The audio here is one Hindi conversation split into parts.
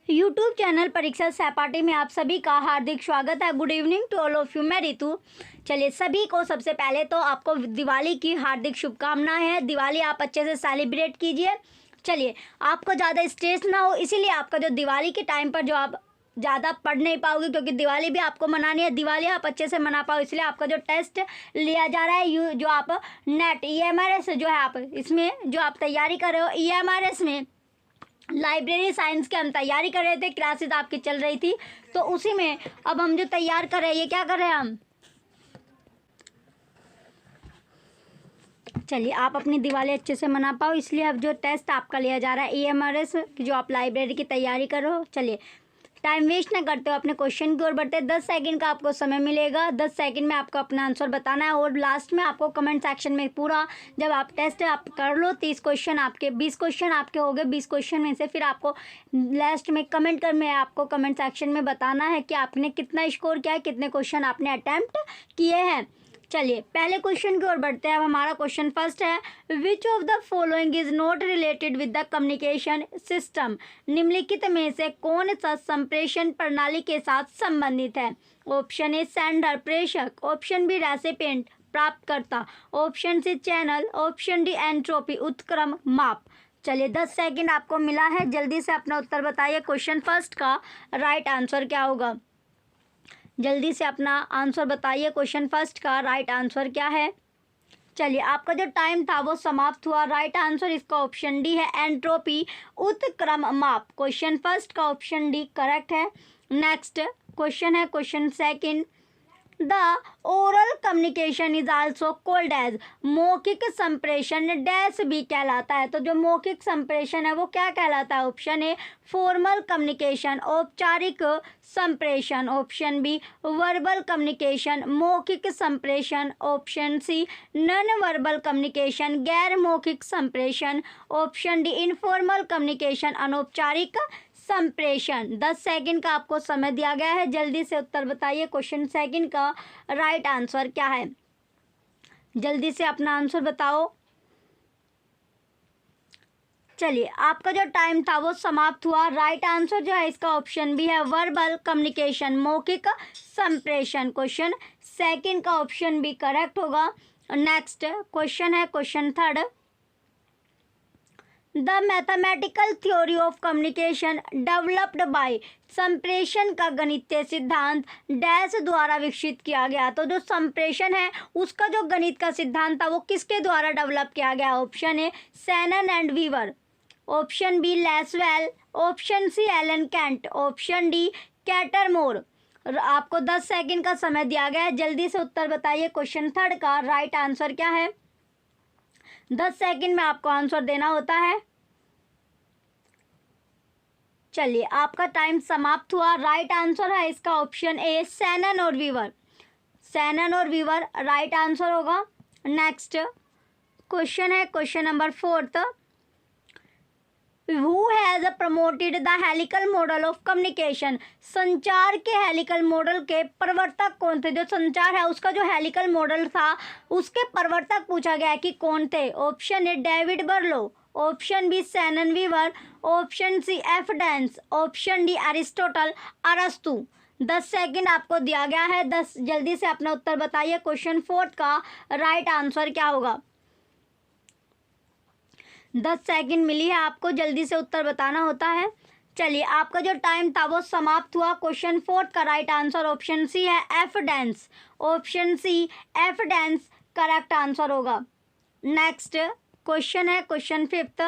यूट्यूब चैनल परीक्षा सहपाठी में आप सभी का हार्दिक स्वागत है। Good evening to all of you. मैं रितु। चलिए, सभी को सबसे पहले तो आपको दिवाली की हार्दिक शुभकामनाएं हैं। दिवाली आप अच्छे से सेलिब्रेट कीजिए। चलिए, आपको ज़्यादा स्ट्रेस ना हो, इसीलिए आपका जो दिवाली के टाइम पर जो आप ज़्यादा पढ़ नहीं पाओगे, क्योंकि दिवाली भी आपको मनानी है, दिवाली आप अच्छे से मना पाओ, इसलिए आपका जो टेस्ट लिया जा रहा है जो आप नेट EMRS जो है, आप इसमें जो आप तैयारी कर रहे हो EMRS में लाइब्रेरी साइंस की हम तैयारी कर रहे थे, क्लासेस आपकी चल रही थी, तो उसी में अब हम जो तैयार कर रहे हैं, ये क्या कर रहे हैं हम। चलिए, आप अपनी दिवाली अच्छे से मना पाओ, इसलिए अब जो टेस्ट आपका लिया जा रहा है EMRS जो आप लाइब्रेरी की तैयारी कर रहे हो। चलिए, टाइम वेस्ट ना करते हो, अपने क्वेश्चन की ओर बढ़ते हैं। 10 सेकंड का आपको समय मिलेगा। 10 सेकंड में आपको अपना आंसर बताना है और लास्ट में आपको कमेंट सेक्शन में पूरा जब आप टेस्ट आप कर लो, 30 क्वेश्चन आपके 20 क्वेश्चन आपके हो गए। 20 क्वेश्चन में से फिर आपको लास्ट में कमेंट कर में आपको कमेंट सेक्शन में बताना है कि आपने कितना स्कोर किया है, कितने क्वेश्चन आपने अटैम्प्ट किए हैं। चलिए, पहले क्वेश्चन की ओर बढ़ते हैं। अब हमारा क्वेश्चन फर्स्ट है, which of the following is not related with the communication system. निम्नलिखित में से कौन सा संप्रेषण प्रणाली के साथ संबंधित है। ऑप्शन ए सेंडर प्रेषक, ऑप्शन बी रेसिपिएंट प्राप्तकर्ता, option C channel, option D entropy उत्क्रम माप। चलिए, 10 सेकंड आपको मिला है, जल्दी से अपना उत्तर बताइए। क्वेश्चन फर्स्ट का राइट आंसर क्या होगा, जल्दी से अपना आंसर बताइए। क्वेश्चन फर्स्ट का राइट आंसर क्या है। चलिए, आपका जो टाइम था वो समाप्त हुआ। राइट आंसर इसका ऑप्शन डी है, एंट्रोपी उत्क्रम माप। क्वेश्चन फर्स्ट का ऑप्शन डी करेक्ट है। नेक्स्ट क्वेश्चन है question second, the oral communication is also called as. मौखिक संप्रेषण डैश भी कहलाता है। तो जो मौखिक संप्रेषण है वो क्या कहलाता है। ऑप्शन ए फॉर्मल कम्युनिकेशन, औपचारिक संप्रेषण, ऑप्शन बी वर्बल कम्युनिकेशन, मौखिक संप्रेषण, option C non verbal communication, गैर मौखिक संप्रेषण, ऑप्शन डी इनफॉर्मल कम्युनिकेशन, अनौपचारिक संप्रेषण। 10 सेकंड का आपको समय दिया गया है, जल्दी से उत्तर बताइए। क्वेश्चन सेकंड का राइट आंसर क्या है, जल्दी से अपना आंसर बताओ। चलिए, आपका जो टाइम था वो समाप्त हुआ। राइट आंसर जो है इसका ऑप्शन भी है, वर्बल कम्युनिकेशन, मौखिक संप्रेषण। क्वेश्चन सेकंड का ऑप्शन भी करेक्ट होगा। नेक्स्ट क्वेश्चन है question third, the mathematical theory of communication developed by. संप्रेषण का गणितीय सिद्धांत डैश द्वारा विकसित किया गया। तो जो संप्रेषण है उसका जो गणित का सिद्धांत था वो किसके द्वारा डेवलप किया गया। Option A Shannon and Weaver, option B Lasswell, option C Allen Kent, option D Cattermole. आपको 10 सेकंड का समय दिया गया है, जल्दी से उत्तर बताइए। क्वेश्चन थर्ड का राइट आंसर क्या है। 10 सेकंड में आपको आंसर देना होता है। चलिए, आपका टाइम समाप्त हुआ। राइट आंसर है इसका ऑप्शन ए शैनन और वीवर। शैनन और वीवर राइट आंसर होगा। नेक्स्ट क्वेश्चन है question number fourth, Who has promoted the helical model of communication। संचार के हेलिकल मॉडल के प्रवर्तक कौन थे। जो संचार है उसका जो हेलिकल मॉडल था उसके प्रवर्तक पूछा गया कि कौन थे। Option A David Berlo, option B Shannon Weaver, option C F Dance, option D Aristotle Arastu. 10 second आपको दिया गया है, 10 जल्दी से अपना उत्तर बताइए। क्वेश्चन फोर्थ का राइट आंसर क्या होगा। 10 सेकंड मिली है आपको, जल्दी से उत्तर बताना होता है। चलिए, आपका जो टाइम था वो समाप्त हुआ। क्वेश्चन फोर्थ का राइट आंसर ऑप्शन सी है F Dance, option C F Dance correct answer होगा। नेक्स्ट क्वेश्चन है question fifth,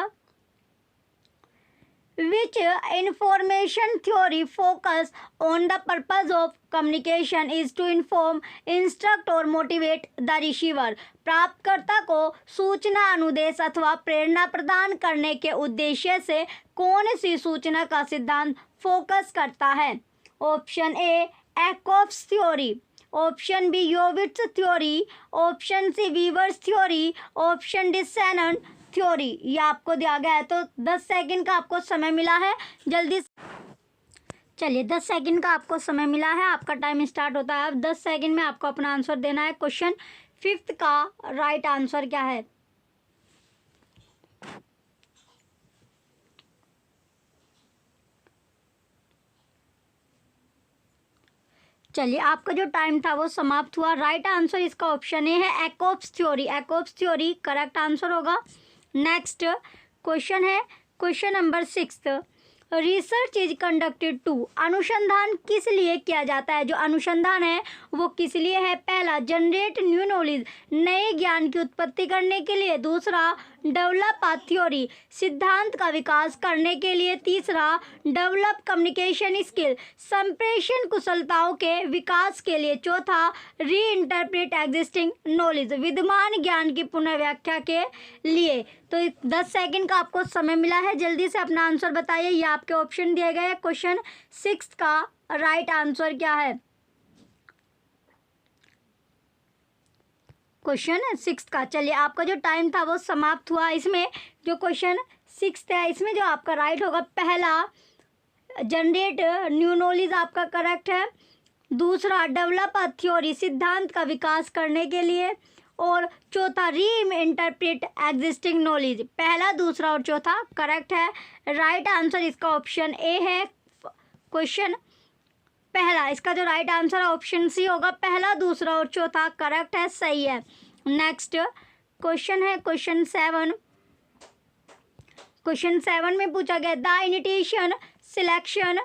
which information theory focus on the purpose of communication is to inform, instruct और motivate the receiver। प्राप्तकर्ता को सूचना अनुदेश अथवा प्रेरणा प्रदान करने के उद्देश्य से कौन सी सूचना का सिद्धांत फोकस करता है। Option A Ackoff's theory, option B Yovits theory, option C Weaver's theory, option D Shannon theory. ये आपको दिया गया है, तो 10 सेकंड का आपको समय मिला है, जल्दी। चलिए, 10 सेकंड का आपको समय मिला है, आपका टाइम स्टार्ट होता है। अब 10 सेकंड में आपको अपना आंसर देना है। क्वेश्चन फिफ्थ का राइट आंसर क्या है। चलिए, आपका जो टाइम था वो समाप्त हुआ। राइट आंसर इसका ऑप्शन ए है एकॉप्स थ्योरी। एकॉप्स थ्योरी करेक्ट आंसर होगा। नेक्स्ट क्वेश्चन है question number 6। Research is conducted to, अनुसंधान किस लिए किया जाता है? जो अनुसंधान है वो किस लिए है? पहला, जनरेट न्यू नॉलेज, नए ज्ञान की उत्पत्ति करने के लिए। दूसरा, डेवलप अ थ्योरी, सिद्धांत का विकास करने के लिए। तीसरा, डेवलप कम्युनिकेशन स्किल, संप्रेषण कुशलताओं के विकास के लिए। चौथा, री इंटरप्रेट एग्जिस्टिंग नॉलेज, विद्यमान ज्ञान की पुनर्व्याख्या के लिए। तो 10 सेकंड का आपको समय मिला है, जल्दी से अपना आंसर बताइए। ये आपके ऑप्शन दिए गए हैं। क्वेश्चन 6 का राइट आंसर क्या है? क्वेश्चन 6 का, चलिए आपका जो टाइम था वो समाप्त हुआ। इसमें जो क्वेश्चन 6 है इसमें जो आपका राइट होगा, पहला जनरेट न्यू नॉलेज आपका करेक्ट है। दूसरा, डेवलप अ थ्योरी, सिद्धांत का विकास करने के लिए। और चौथा, री इंटरप्रेट एग्जिस्टिंग नॉलेज। पहला, दूसरा और चौथा करेक्ट है। राइट आंसर इसका ऑप्शन ए है। क्वेश्चन पहला, इसका जो राइट आंसर है ऑप्शन सी होगा। पहला, दूसरा और चौथा करेक्ट है, सही है। नेक्स्ट क्वेश्चन है क्वेश्चन 7। क्वेश्चन 7 में पूछा गया, the initiation, selection,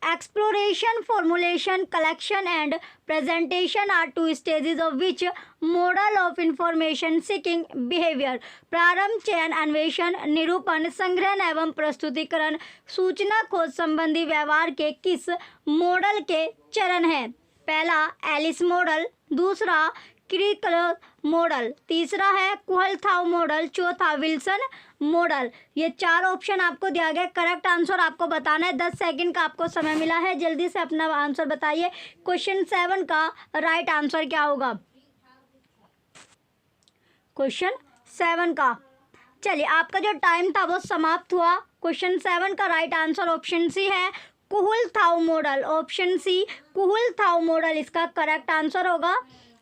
exploration, formulation, collection and presentation are two stages of which model of information seeking behavior? प्रारंभ, चयन, अन्वेषण, निरूपण, संग्रहण एवं प्रस्तुतिकरण सूचना खोज संबंधी व्यवहार के किस मॉडल के चरण हैं? पहला, एलिस मॉडल। दूसरा, क्रिकल मॉडल। तीसरा है कुहलथाउ मॉडल। चौथा, विल्सन मॉडल। ये 4 ऑप्शन आपको दिया गया। करेक्ट आंसर आपको बताना है। 10 सेकंड का आपको समय मिला है, जल्दी से अपना आंसर बताइए। क्वेश्चन 7 का राइट आंसर क्या होगा? क्वेश्चन 7 का, चलिए आपका जो टाइम था वो समाप्त हुआ। क्वेश्चन 7 का राइट आंसर ऑप्शन सी है, Kuhlthau model. Option C, Kuhlthau model इसका करेक्ट आंसर होगा।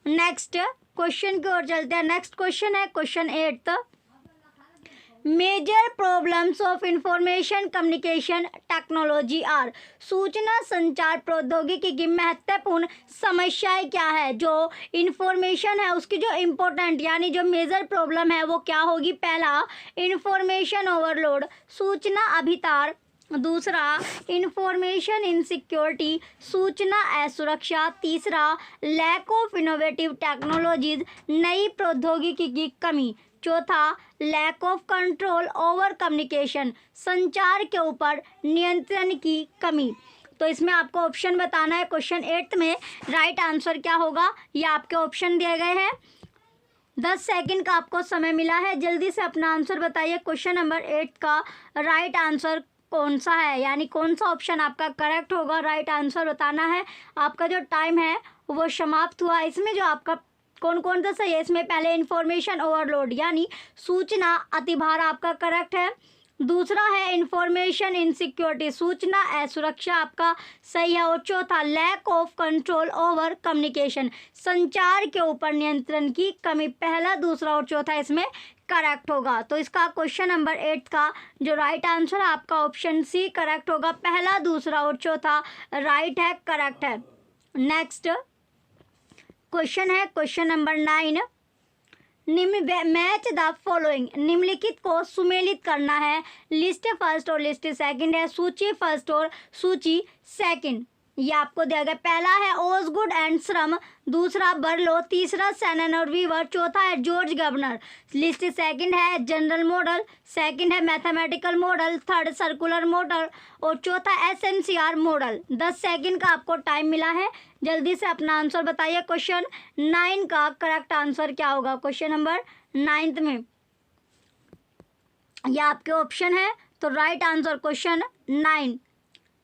नेक्स्ट क्वेश्चन की ओर चलते हैं। नेक्स्ट क्वेश्चन है question 8। Major problems of information communication technology are, सूचना संचार प्रौद्योगिकी की महत्वपूर्ण समस्याएं क्या है? जो इंफॉर्मेशन है उसकी जो इम्पोर्टेंट यानी जो मेजर प्रॉब्लम है वो क्या होगी? पहला, इंफॉर्मेशन ओवरलोड, सूचना अभितार। दूसरा, इंफॉर्मेशन इनसिक्योरिटी, सूचना असुरक्षा। तीसरा, लैक ऑफ इनोवेटिव टेक्नोलॉजीज, नई प्रौद्योगिकी की कमी। चौथा, lack of control over communication, संचार के ऊपर नियंत्रण की कमी। तो इसमें आपको ऑप्शन बताना है। क्वेश्चन 8 में राइट आंसर क्या होगा? ये आपके ऑप्शन दिए गए हैं। 10 सेकंड का आपको समय मिला है, जल्दी से अपना आंसर बताइए। क्वेश्चन नंबर 8 का राइट आंसर कौन सा है, यानी कौन सा ऑप्शन आपका करेक्ट होगा? राइट आंसर बताना है। आपका जो टाइम है वो समाप्त हुआ। इसमें जो आपका कौन कौन सा सही है? इसमें पहले इंफॉर्मेशन ओवरलोड यानी सूचना अतिभार आपका करेक्ट है। दूसरा है इंफॉर्मेशन इनसिक्योरिटी, सूचना असुरक्षा आपका सही है। और चौथा, lack of control over communication, संचार के ऊपर नियंत्रण की कमी। पहला, दूसरा और चौथा इसमें करेक्ट होगा। तो इसका क्वेश्चन नंबर 8 का जो राइट आंसर है आपका ऑप्शन सी करेक्ट होगा। पहला, दूसरा और चौथा राइट है, करेक्ट है। नेक्स्ट क्वेश्चन है question number 9। Match the following, निम्नलिखित को सुमेलित करना है। लिस्ट फर्स्ट और लिस्ट सेकंड है, सूची फर्स्ट और सूची सेकंड। ये आपको दिया गया। पहला है ओसगुड एंड श्रम। दूसरा, बर्लो। तीसरा, सैनन और वीवर। चौथा है जॉर्ज गवर्नर। लिस्ट सेकंड है जनरल मॉडल। सेकंड है mathematical model. Third, circular model. और चौथा SMCR मॉडल। 10 सेकंड का आपको टाइम मिला है, जल्दी से अपना आंसर बताइए। क्वेश्चन 9 का करेक्ट आंसर क्या होगा? क्वेश्चन नंबर 9 में ये आपके ऑप्शन है। तो राइट आंसर क्वेश्चन 9।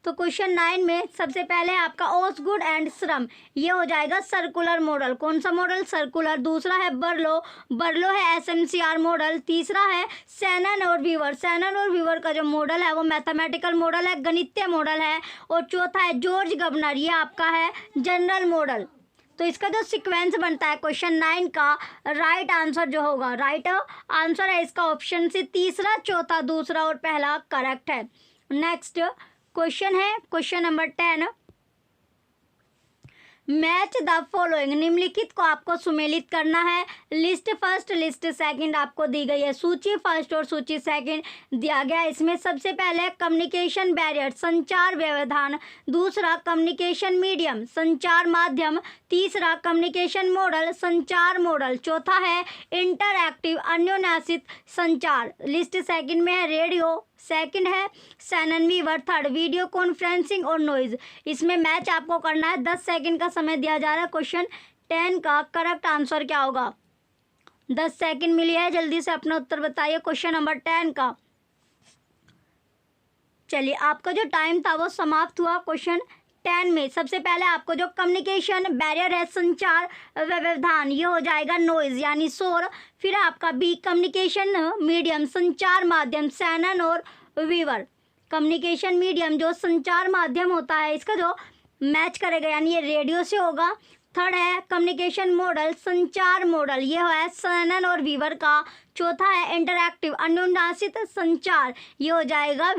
तो क्वेश्चन 9 में सबसे पहले आपका ओसगुड एंड श्रम, ये हो जाएगा सर्कुलर मॉडल। कौन सा मॉडल? सर्कुलर। दूसरा है बर्लो, बर्लो है SMCR मॉडल। तीसरा है सैनन और वीवर, सैनन और वीवर का जो मॉडल है वो मैथमेटिकल मॉडल है, गणितीय मॉडल है। और चौथा है जॉर्ज गवर्नर, ये आपका है जनरल मॉडल। तो इसका जो सीक्वेंस बनता है क्वेश्चन 9 का राइट आंसर जो होगा, राइट आंसर है इसका ऑप्शन से तीसरा, चौथा, दूसरा और पहला करेक्ट है। नेक्स्ट क्वेश्चन है question number 10। Match the following, निम्नलिखित को आपको सुमेलित करना है। लिस्ट फर्स्ट, लिस्ट सेकंड आपको दी गई है। सूची फर्स्ट और सूची सेकंड दिया गया है। इसमें सबसे पहले कम्युनिकेशन बैरियर, संचार व्यवधान। दूसरा कम्युनिकेशन मीडियम, संचार माध्यम। तीसरा कम्युनिकेशन मॉडल, संचार मॉडल। चौथा है इंटरएक्टिव अन्योन्यासित संचार। लिस्ट सेकंड में है रेडियो, सेकंड है Shannon Weaver, third video conferencing और नॉइज। इसमें मैच आपको करना है। 10 सेकंड का समय दिया जा रहा है। क्वेश्चन 10 का करेक्ट आंसर क्या होगा? 10 सेकंड मिली है, जल्दी से अपना उत्तर बताइए क्वेश्चन नंबर 10 का। चलिए, आपका जो टाइम था वो समाप्त हुआ। क्वेश्चन 10 में सबसे पहले आपको जो कम्युनिकेशन बैरियर है, संचार व्यवधान, ये हो जाएगा नॉइज यानी शोर। फिर आपका बी कम्युनिकेशन मीडियम, संचार माध्यम, सैनन और वीवर। कम्युनिकेशन मीडियम जो संचार माध्यम होता है, इसका जो मैच करेगा यानी ये रेडियो से होगा। थर्ड है कम्युनिकेशन मॉडल, संचार मॉडल, ये है सैनन और वीवर का। चौथा है इंटरैक्टिव अन्योन्यासित संचार, ये हो जाएगा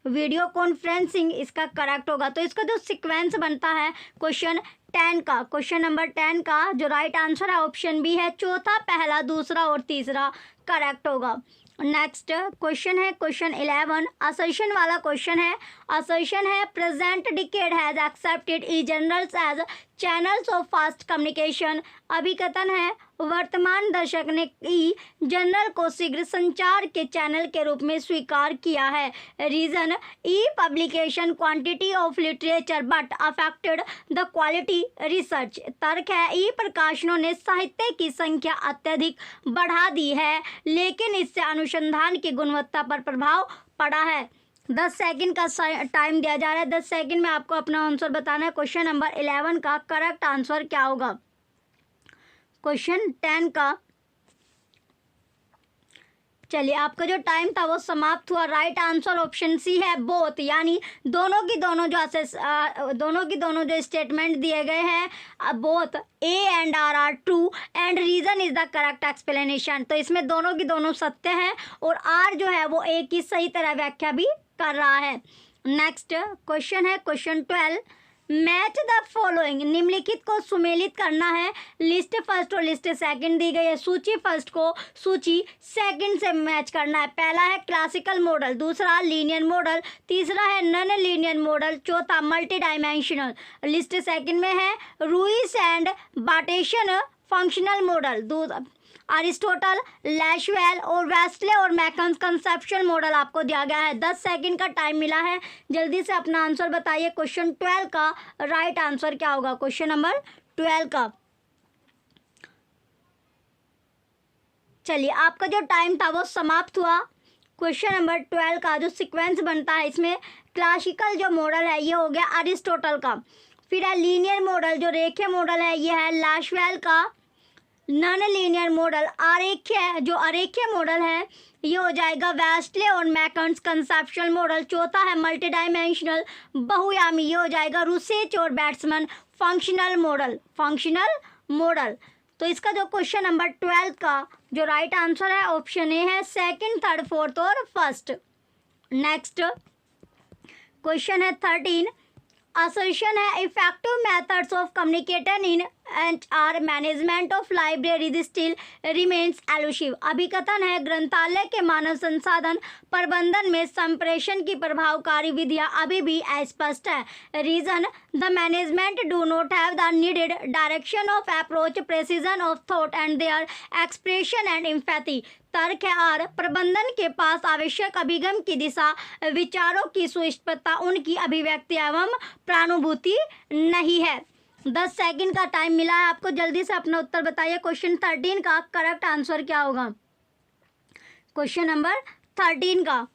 वीडियो कॉन्फ्रेंसिंग, इसका करेक्ट होगा। तो इसका जो सीक्वेंस बनता है क्वेश्चन 10 का, क्वेश्चन नंबर 10 का जो राइट आंसर है ऑप्शन बी है। चौथा, पहला, दूसरा और तीसरा करेक्ट होगा। नेक्स्ट क्वेश्चन है क्वेश्चन 11, असर्शन वाला क्वेश्चन है। असर्शन है present decade has accepted e journals as channels of fast communication. अभिकथन है वर्तमान दशक ने ई जर्नल को शीघ्र संचार के चैनल के रूप में स्वीकार किया है। रीजन, ई publication quantity of literature but affected the quality research. तर्क है ई प्रकाशनों ने साहित्य की संख्या अत्यधिक बढ़ा दी है, लेकिन इससे अनुसंधान की गुणवत्ता पर प्रभाव पड़ा है। 10 सेकंड का टाइम दिया जा रहा है। 10 सेकंड में आपको अपना आंसर बताना है। क्वेश्चन नंबर 11 का करेक्ट आंसर क्या होगा? क्वेश्चन 10 का, चलिए, आपका जो टाइम था वो समाप्त हुआ। राइट आंसर ऑप्शन सी है बोथ, यानी दोनों की दोनों जो स्टेटमेंट दिए गए हैं both A and R are true and reason is the correct explanation. तो इसमें दोनों की दोनों सत्य हैं और आर जो है वो ए की सही तरह व्याख्या भी कर रहा है। नेक्स्ट क्वेश्चन है क्वेश्चन 12, मैच द फॉलोइंग, निम्नलिखित को सुमेलित करना है। लिस्ट फर्स्ट और लिस्ट सेकंड दी गई है। सूची फर्स्ट को सूची सेकंड से मैच करना है। पहला है क्लासिकल मॉडल, दूसरा लीनियर मॉडल, तीसरा है नॉन लीनियर मॉडल, चौथा मल्टी डायमेंशनल। लिस्ट सेकंड में है Ruesch and Bateson functional model. Aristotle, Lasswell और वेस्ले और मैकन्स कंसेप्चुअल मॉडल आपको दिया गया है। 10 सेकंड का टाइम मिला है, जल्दी से अपना आंसर बताइए। क्वेश्चन 12 का राइट आंसर क्या होगा? क्वेश्चन नंबर 12 का, चलिए, आपका जो टाइम था वो समाप्त हुआ। क्वेश्चन नंबर 12 का जो सीक्वेंस बनता है, इसमें क्लासिकल जो मॉडल है ये हो गया अरिस्टोटल का। फिर है लीनियर मॉडल, जो रेखीय मॉडल है ये है लैशवेल का। नॉन लीनियर मॉडल जो अरेखीय मॉडल है ये हो जाएगा वेस्ले और मैकन्स कंसेप्चुअल मॉडल। चौथा है मल्टी डायमेंशनल बहुयामी, ये हो जाएगा रूसेच और बैट्समैन फंक्शनल मॉडल। तो इसका जो क्वेश्चन नंबर 12 का जो राइट आंसर है ऑप्शन ए है, सेकंड, थर्ड, फोर्थ और फर्स्ट। नेक्स्ट क्वेश्चन है 13, असर्शन है effective methods of communication in HR management of library still remains elusive. अभिकथन है ग्रंथालय के मानव संसाधन प्रबंधन में संप्रेषण की प्रभावकारी विधियां अभी भी अस्पष्ट है। Reason, the management do not have the needed direction of approach, precision of thought and their expression and empathy. तर्क है आर, प्रबंधन के पास आवश्यक अभिगम की दिशा, विचारों की सुस्पष्टता, उनकी अभिव्यक्ति एवं प्रानुभूति नहीं है। 10 सेकंड का टाइम मिला है आपको, जल्दी से अपना उत्तर बताइए। क्वेश्चन 13 का करेक्ट आंसर क्या होगा? क्वेश्चन नंबर 13 का,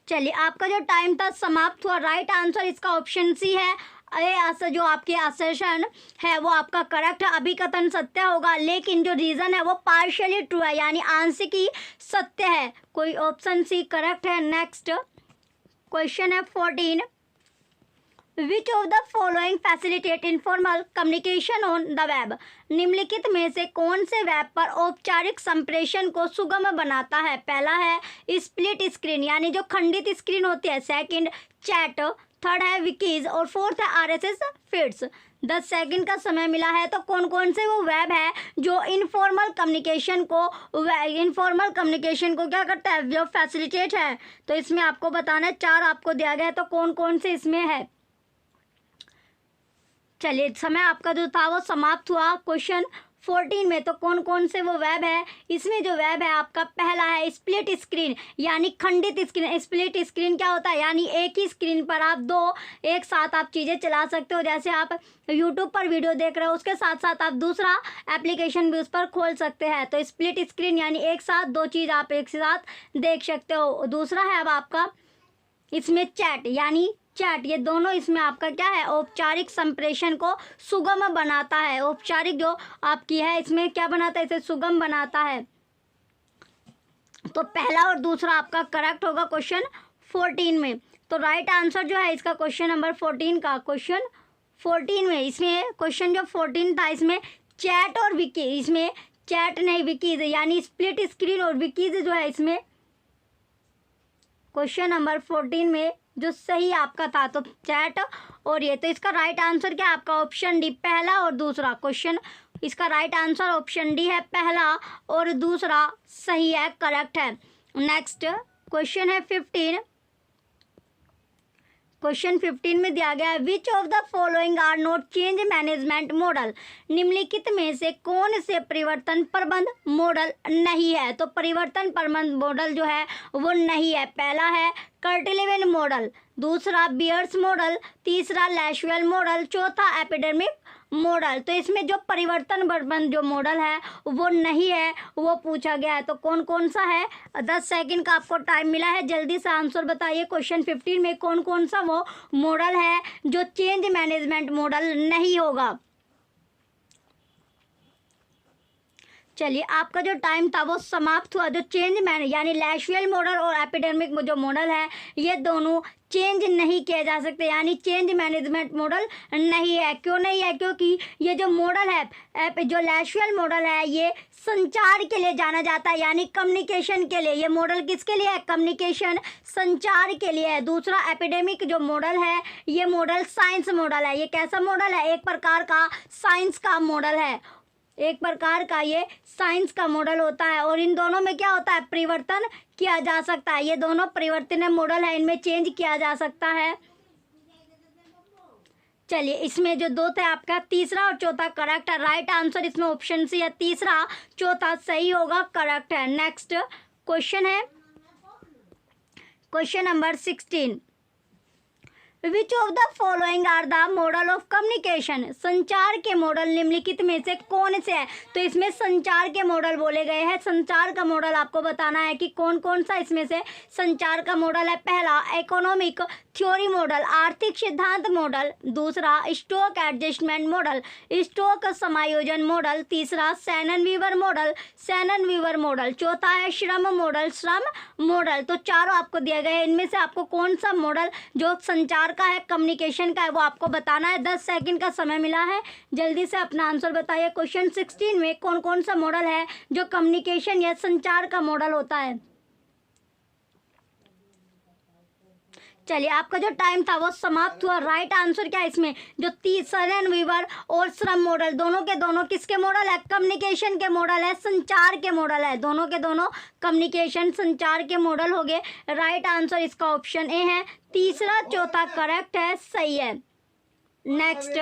चलिए, आपका जो टाइम था समाप्त हुआ। राइट आंसर इसका ऑप्शन सी है। जो आपके असर्शन है वो आपका करेक्ट है। अभिकथन सत्य होगा, लेकिन जो रीजन है वो पार्शियली ट्रू है, यानी आंशिक ही सत्य है। कोई ऑप्शन सी करेक्ट है। नेक्स्ट क्वेश्चन है 14, विच of the following facilitate informal communication on the web. निम्नलिखित में से कौन से वेब पर औपचारिक संप्रेषण को सुगम बनाता है? पहला है स्प्लिट स्क्रीन, यानी जो खंडित स्क्रीन होती है। Second, chat. थर्ड है विकीज और फोर्थ है आरएसएस फीड्स। 10 सेकंड का समय मिला है। तो कौन कौन से वो वेब है जो इनफॉर्मल कम्युनिकेशन को क्या करता है, जो फैसिलिटेट है। तो इसमें आपको बताना है, 4 आपको दिया गया है, तो कौन कौन से इसमें है। चलिए समय आपका जो था वो समाप्त हुआ क्वेश्चन 14 में। तो कौन कौन से वो वेब है, इसमें जो वेब है आपका पहला है स्प्लिट स्क्रीन यानी खंडित स्क्रीन। स्प्लिट स्क्रीन क्या होता है, यानी एक ही स्क्रीन पर आप 2 एक साथ आप चीज़ें चला सकते हो। जैसे आप यूट्यूब पर वीडियो देख रहे हो, उसके साथ साथ आप दूसरा एप्लीकेशन भी उस पर खोल सकते हैं। तो स्प्लिट स्क्रीन यानी एक साथ 2 चीज़ आप एक साथ देख सकते हो। दूसरा है अब आपका इसमें चैट यानी चैट, ये दोनों इसमें आपका क्या है, औपचारिक संप्रेषण को सुगम बनाता है। औपचारिक जो आपकी है इसमें क्या बनाता है, इसे सुगम बनाता है। तो पहला और दूसरा आपका करेक्ट होगा क्वेश्चन 14 में। तो राइट आंसर जो है इसका क्वेश्चन नंबर 14 का, क्वेश्चन 14 में इसमें क्वेश्चन जो 14 था इसमें चैट और विकी, इसमें चैट नहीं विकीज यानी स्प्लिट स्क्रीन और विकीज जो है इसमें क्वेश्चन नंबर 14 में जो सही आपका था। तो चैट और ये, तो इसका राइट आंसर क्या है आपका, ऑप्शन डी पहला और दूसरा। क्वेश्चन इसका राइट आंसर ऑप्शन डी है, पहला और दूसरा सही है, करेक्ट है। नेक्स्ट क्वेश्चन है 15। क्वेश्चन 15 में दिया गया है which of the following are not change management model. निम्नलिखित में से कौन से परिवर्तन प्रबंध मॉडल नहीं है। तो परिवर्तन प्रबंध मॉडल जो है वो नहीं है। पहला है कर्टिलेवन मॉडल, दूसरा बियर्स मॉडल, तीसरा लैशवेल मॉडल, चौथा एपिडेमिक मॉडल। तो इसमें जो परिवर्तन प्रबंध जो मॉडल है वो नहीं है, वो पूछा गया है। तो कौन कौन सा है, 10 सेकंड का आपको टाइम मिला है, जल्दी से आंसर बताइए। क्वेश्चन 15 में कौन कौन सा वो मॉडल है जो चेंज मैनेजमेंट मॉडल नहीं होगा। चलिए आपका जो टाइम था वो समाप्त हुआ। जो चेंज यानी लैशवेल मॉडल और एपिडेमिक जो मॉडल है ये दोनों चेंज नहीं किए जा सकते, यानी चेंज मैनेजमेंट मॉडल नहीं है। क्यों नहीं है, क्योंकि ये जो मॉडल है जो लैशवेल मॉडल है ये संचार के लिए जाना जाता है, यानी कम्युनिकेशन के लिए। ये मॉडल किसके लिए है, कम्युनिकेशन संचार के लिए है। दूसरा एपिडेमिक जो मॉडल है ये मॉडल साइंस मॉडल है। ये कैसा मॉडल है, एक प्रकार का साइंस का मॉडल है, एक प्रकार का ये साइंस का मॉडल होता है। और इन दोनों में क्या होता है, परिवर्तन किया जा सकता है। ये दोनों परिवर्तनीय मॉडल है, इनमें चेंज किया जा सकता है। चलिए इसमें जो 2 थे आपका तीसरा और चौथा करेक्ट है। राइट आंसर इसमें ऑप्शन सी है, तीसरा चौथा सही होगा, करेक्ट है। नेक्स्ट क्वेश्चन है question number 16। Which of the following are the model of communication. संचार के मॉडल निम्नलिखित में से कौन से है। तो इसमें संचार के मॉडल बोले गए हैं। संचार का मॉडल आपको बताना है कि कौन कौन सा इसमें से संचार का मॉडल है। पहला इकोनॉमिक थ्योरी मॉडल, आर्थिक सिद्धांत मॉडल, दूसरा स्टॉक एडजस्टमेंट मॉडल, स्टॉक समायोजन मॉडल, तीसरा शैनन वीवर मॉडल, चौथा है श्रम मॉडल। तो चारों आपको दिए गए हैं, इनमें से आपको कौन सा मॉडल जो संचार का है, कम्युनिकेशन का है, वो आपको बताना है। 10 सेकंड का समय मिला है, जल्दी से अपना आंसर बताइए। क्वेश्चन 16 में कौन कौन सा मॉडल है जो कम्युनिकेशन या संचार का मॉडल होता है। चलिए आपका जो टाइम था वो समाप्त हुआ। राइट आंसर क्या है इसमें, जो शैनन वीवर और श्रम मॉडल दोनों के दोनों किसके मॉडल है, कम्युनिकेशन के मॉडल है, संचार के मॉडल है। दोनों के दोनों कम्युनिकेशन संचार के मॉडल हो गए। राइट आंसर इसका ऑप्शन ए है, तीसरा चौथा करेक्ट है, सही है। नेक्स्ट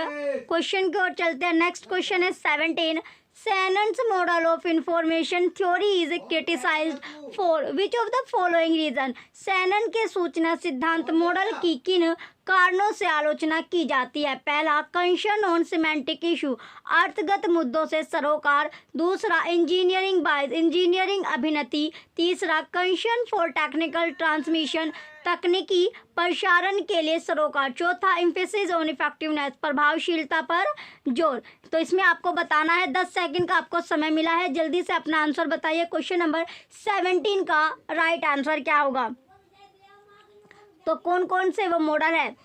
क्वेश्चन की ओर चलते हैं। नेक्स्ट क्वेश्चन है 17। Shannon's model of information theory is criticized for which of the following reason। Shannon के सूचना सिद्धांत मॉडल की किन कारणों से आलोचना की जाती है। पहला कंसर्न ऑन सिमेंटिक इशू, अर्थगत मुद्दों से सरोकार, दूसरा इंजीनियरिंग बायस, इंजीनियरिंग अभिनति, तीसरा कंसर्न फॉर टेक्निकल ट्रांसमिशन, तकनीकी प्रसारण के लिए सरोकार, चौथा एम्फेसिस ऑन इफेक्टिवनेस, प्रभावशीलता पर जोर। तो इसमें आपको बताना है, 10 सेकंड का आपको समय मिला है, जल्दी से अपना आंसर बताइए। क्वेश्चन नंबर 17 का राइट आंसर क्या होगा। तो कौन कौन से वो मॉडल है।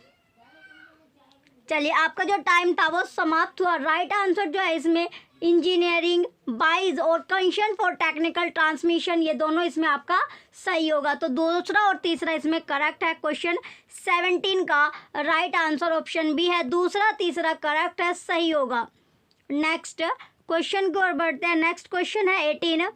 चलिए आपका जो टाइम था वो समाप्त हुआ। राइट आंसर जो है इसमें इंजीनियरिंग, बाइज और कंशन फॉर टेक्निकल ट्रांसमिशन, ये दोनों इसमें आपका सही होगा। तो दूसरा और तीसरा इसमें करेक्ट है। क्वेश्चन 17 का राइट आंसर ऑप्शन बी है, दूसरा तीसरा करेक्ट है, सही होगा। नेक्स्ट क्वेश्चन की ओर बढ़ते हैं। नेक्स्ट क्वेश्चन है 18,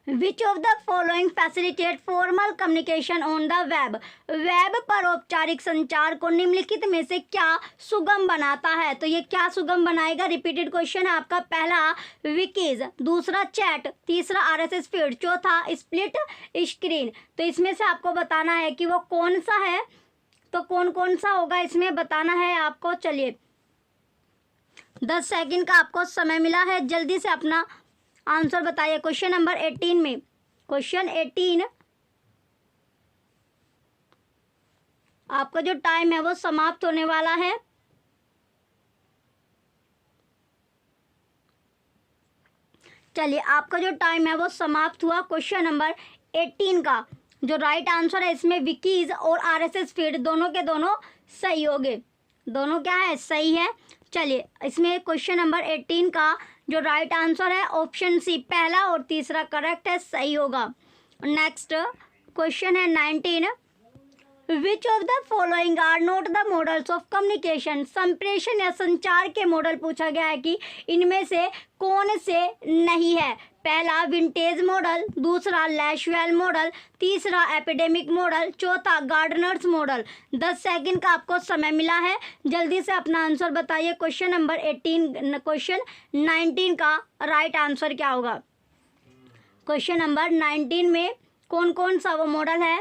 विच of the following facilitate formal communication on the web, web पर औपचारिक संचार को निम्नलिखित में से क्या सुगम बनाता है। तो ये क्या सुगम बनाएगा, रिपीटेड क्वेश्चन है आपका। पहला विकीज, दूसरा चैट, तीसरा RSS फीड, चौथा स्प्लिट स्क्रीन। तो इसमें से आपको बताना है कि वो कौन सा है, तो कौन कौन सा होगा इसमें बताना है आपको। चलिए 10 सेकंड का आपको समय मिला है, जल्दी से अपना आंसर बताइए। क्वेश्चन नंबर 18 में, क्वेश्चन 18 आपका जो टाइम है वो समाप्त होने वाला है। चलिए आपका जो टाइम है वो समाप्त हुआ। क्वेश्चन नंबर 18 का जो राइट आंसर है इसमें विकीज और RSS फीड दोनों के दोनों सही हो गए, दोनों क्या है, सही है। चलिए इसमें क्वेश्चन नंबर 18 का जो राइट आंसर है ऑप्शन सी, पहला और तीसरा करेक्ट है, सही होगा। नेक्स्ट क्वेश्चन है 19, which of the following are not the models of communication, संप्रेषण या संचार के मॉडल पूछा गया है कि इनमें से कौन से नहीं है। पहला विंटेज मॉडल, दूसरा लैशवेल मॉडल, तीसरा एपिडेमिक मॉडल, चौथा गार्डनर्स मॉडल। 10 सेकंड का आपको समय मिला है, जल्दी से अपना आंसर बताइए। क्वेश्चन नंबर 18, क्वेश्चन 19 का राइट आंसर क्या होगा। क्वेश्चन नंबर 19 में कौन कौन सा वो मॉडल है।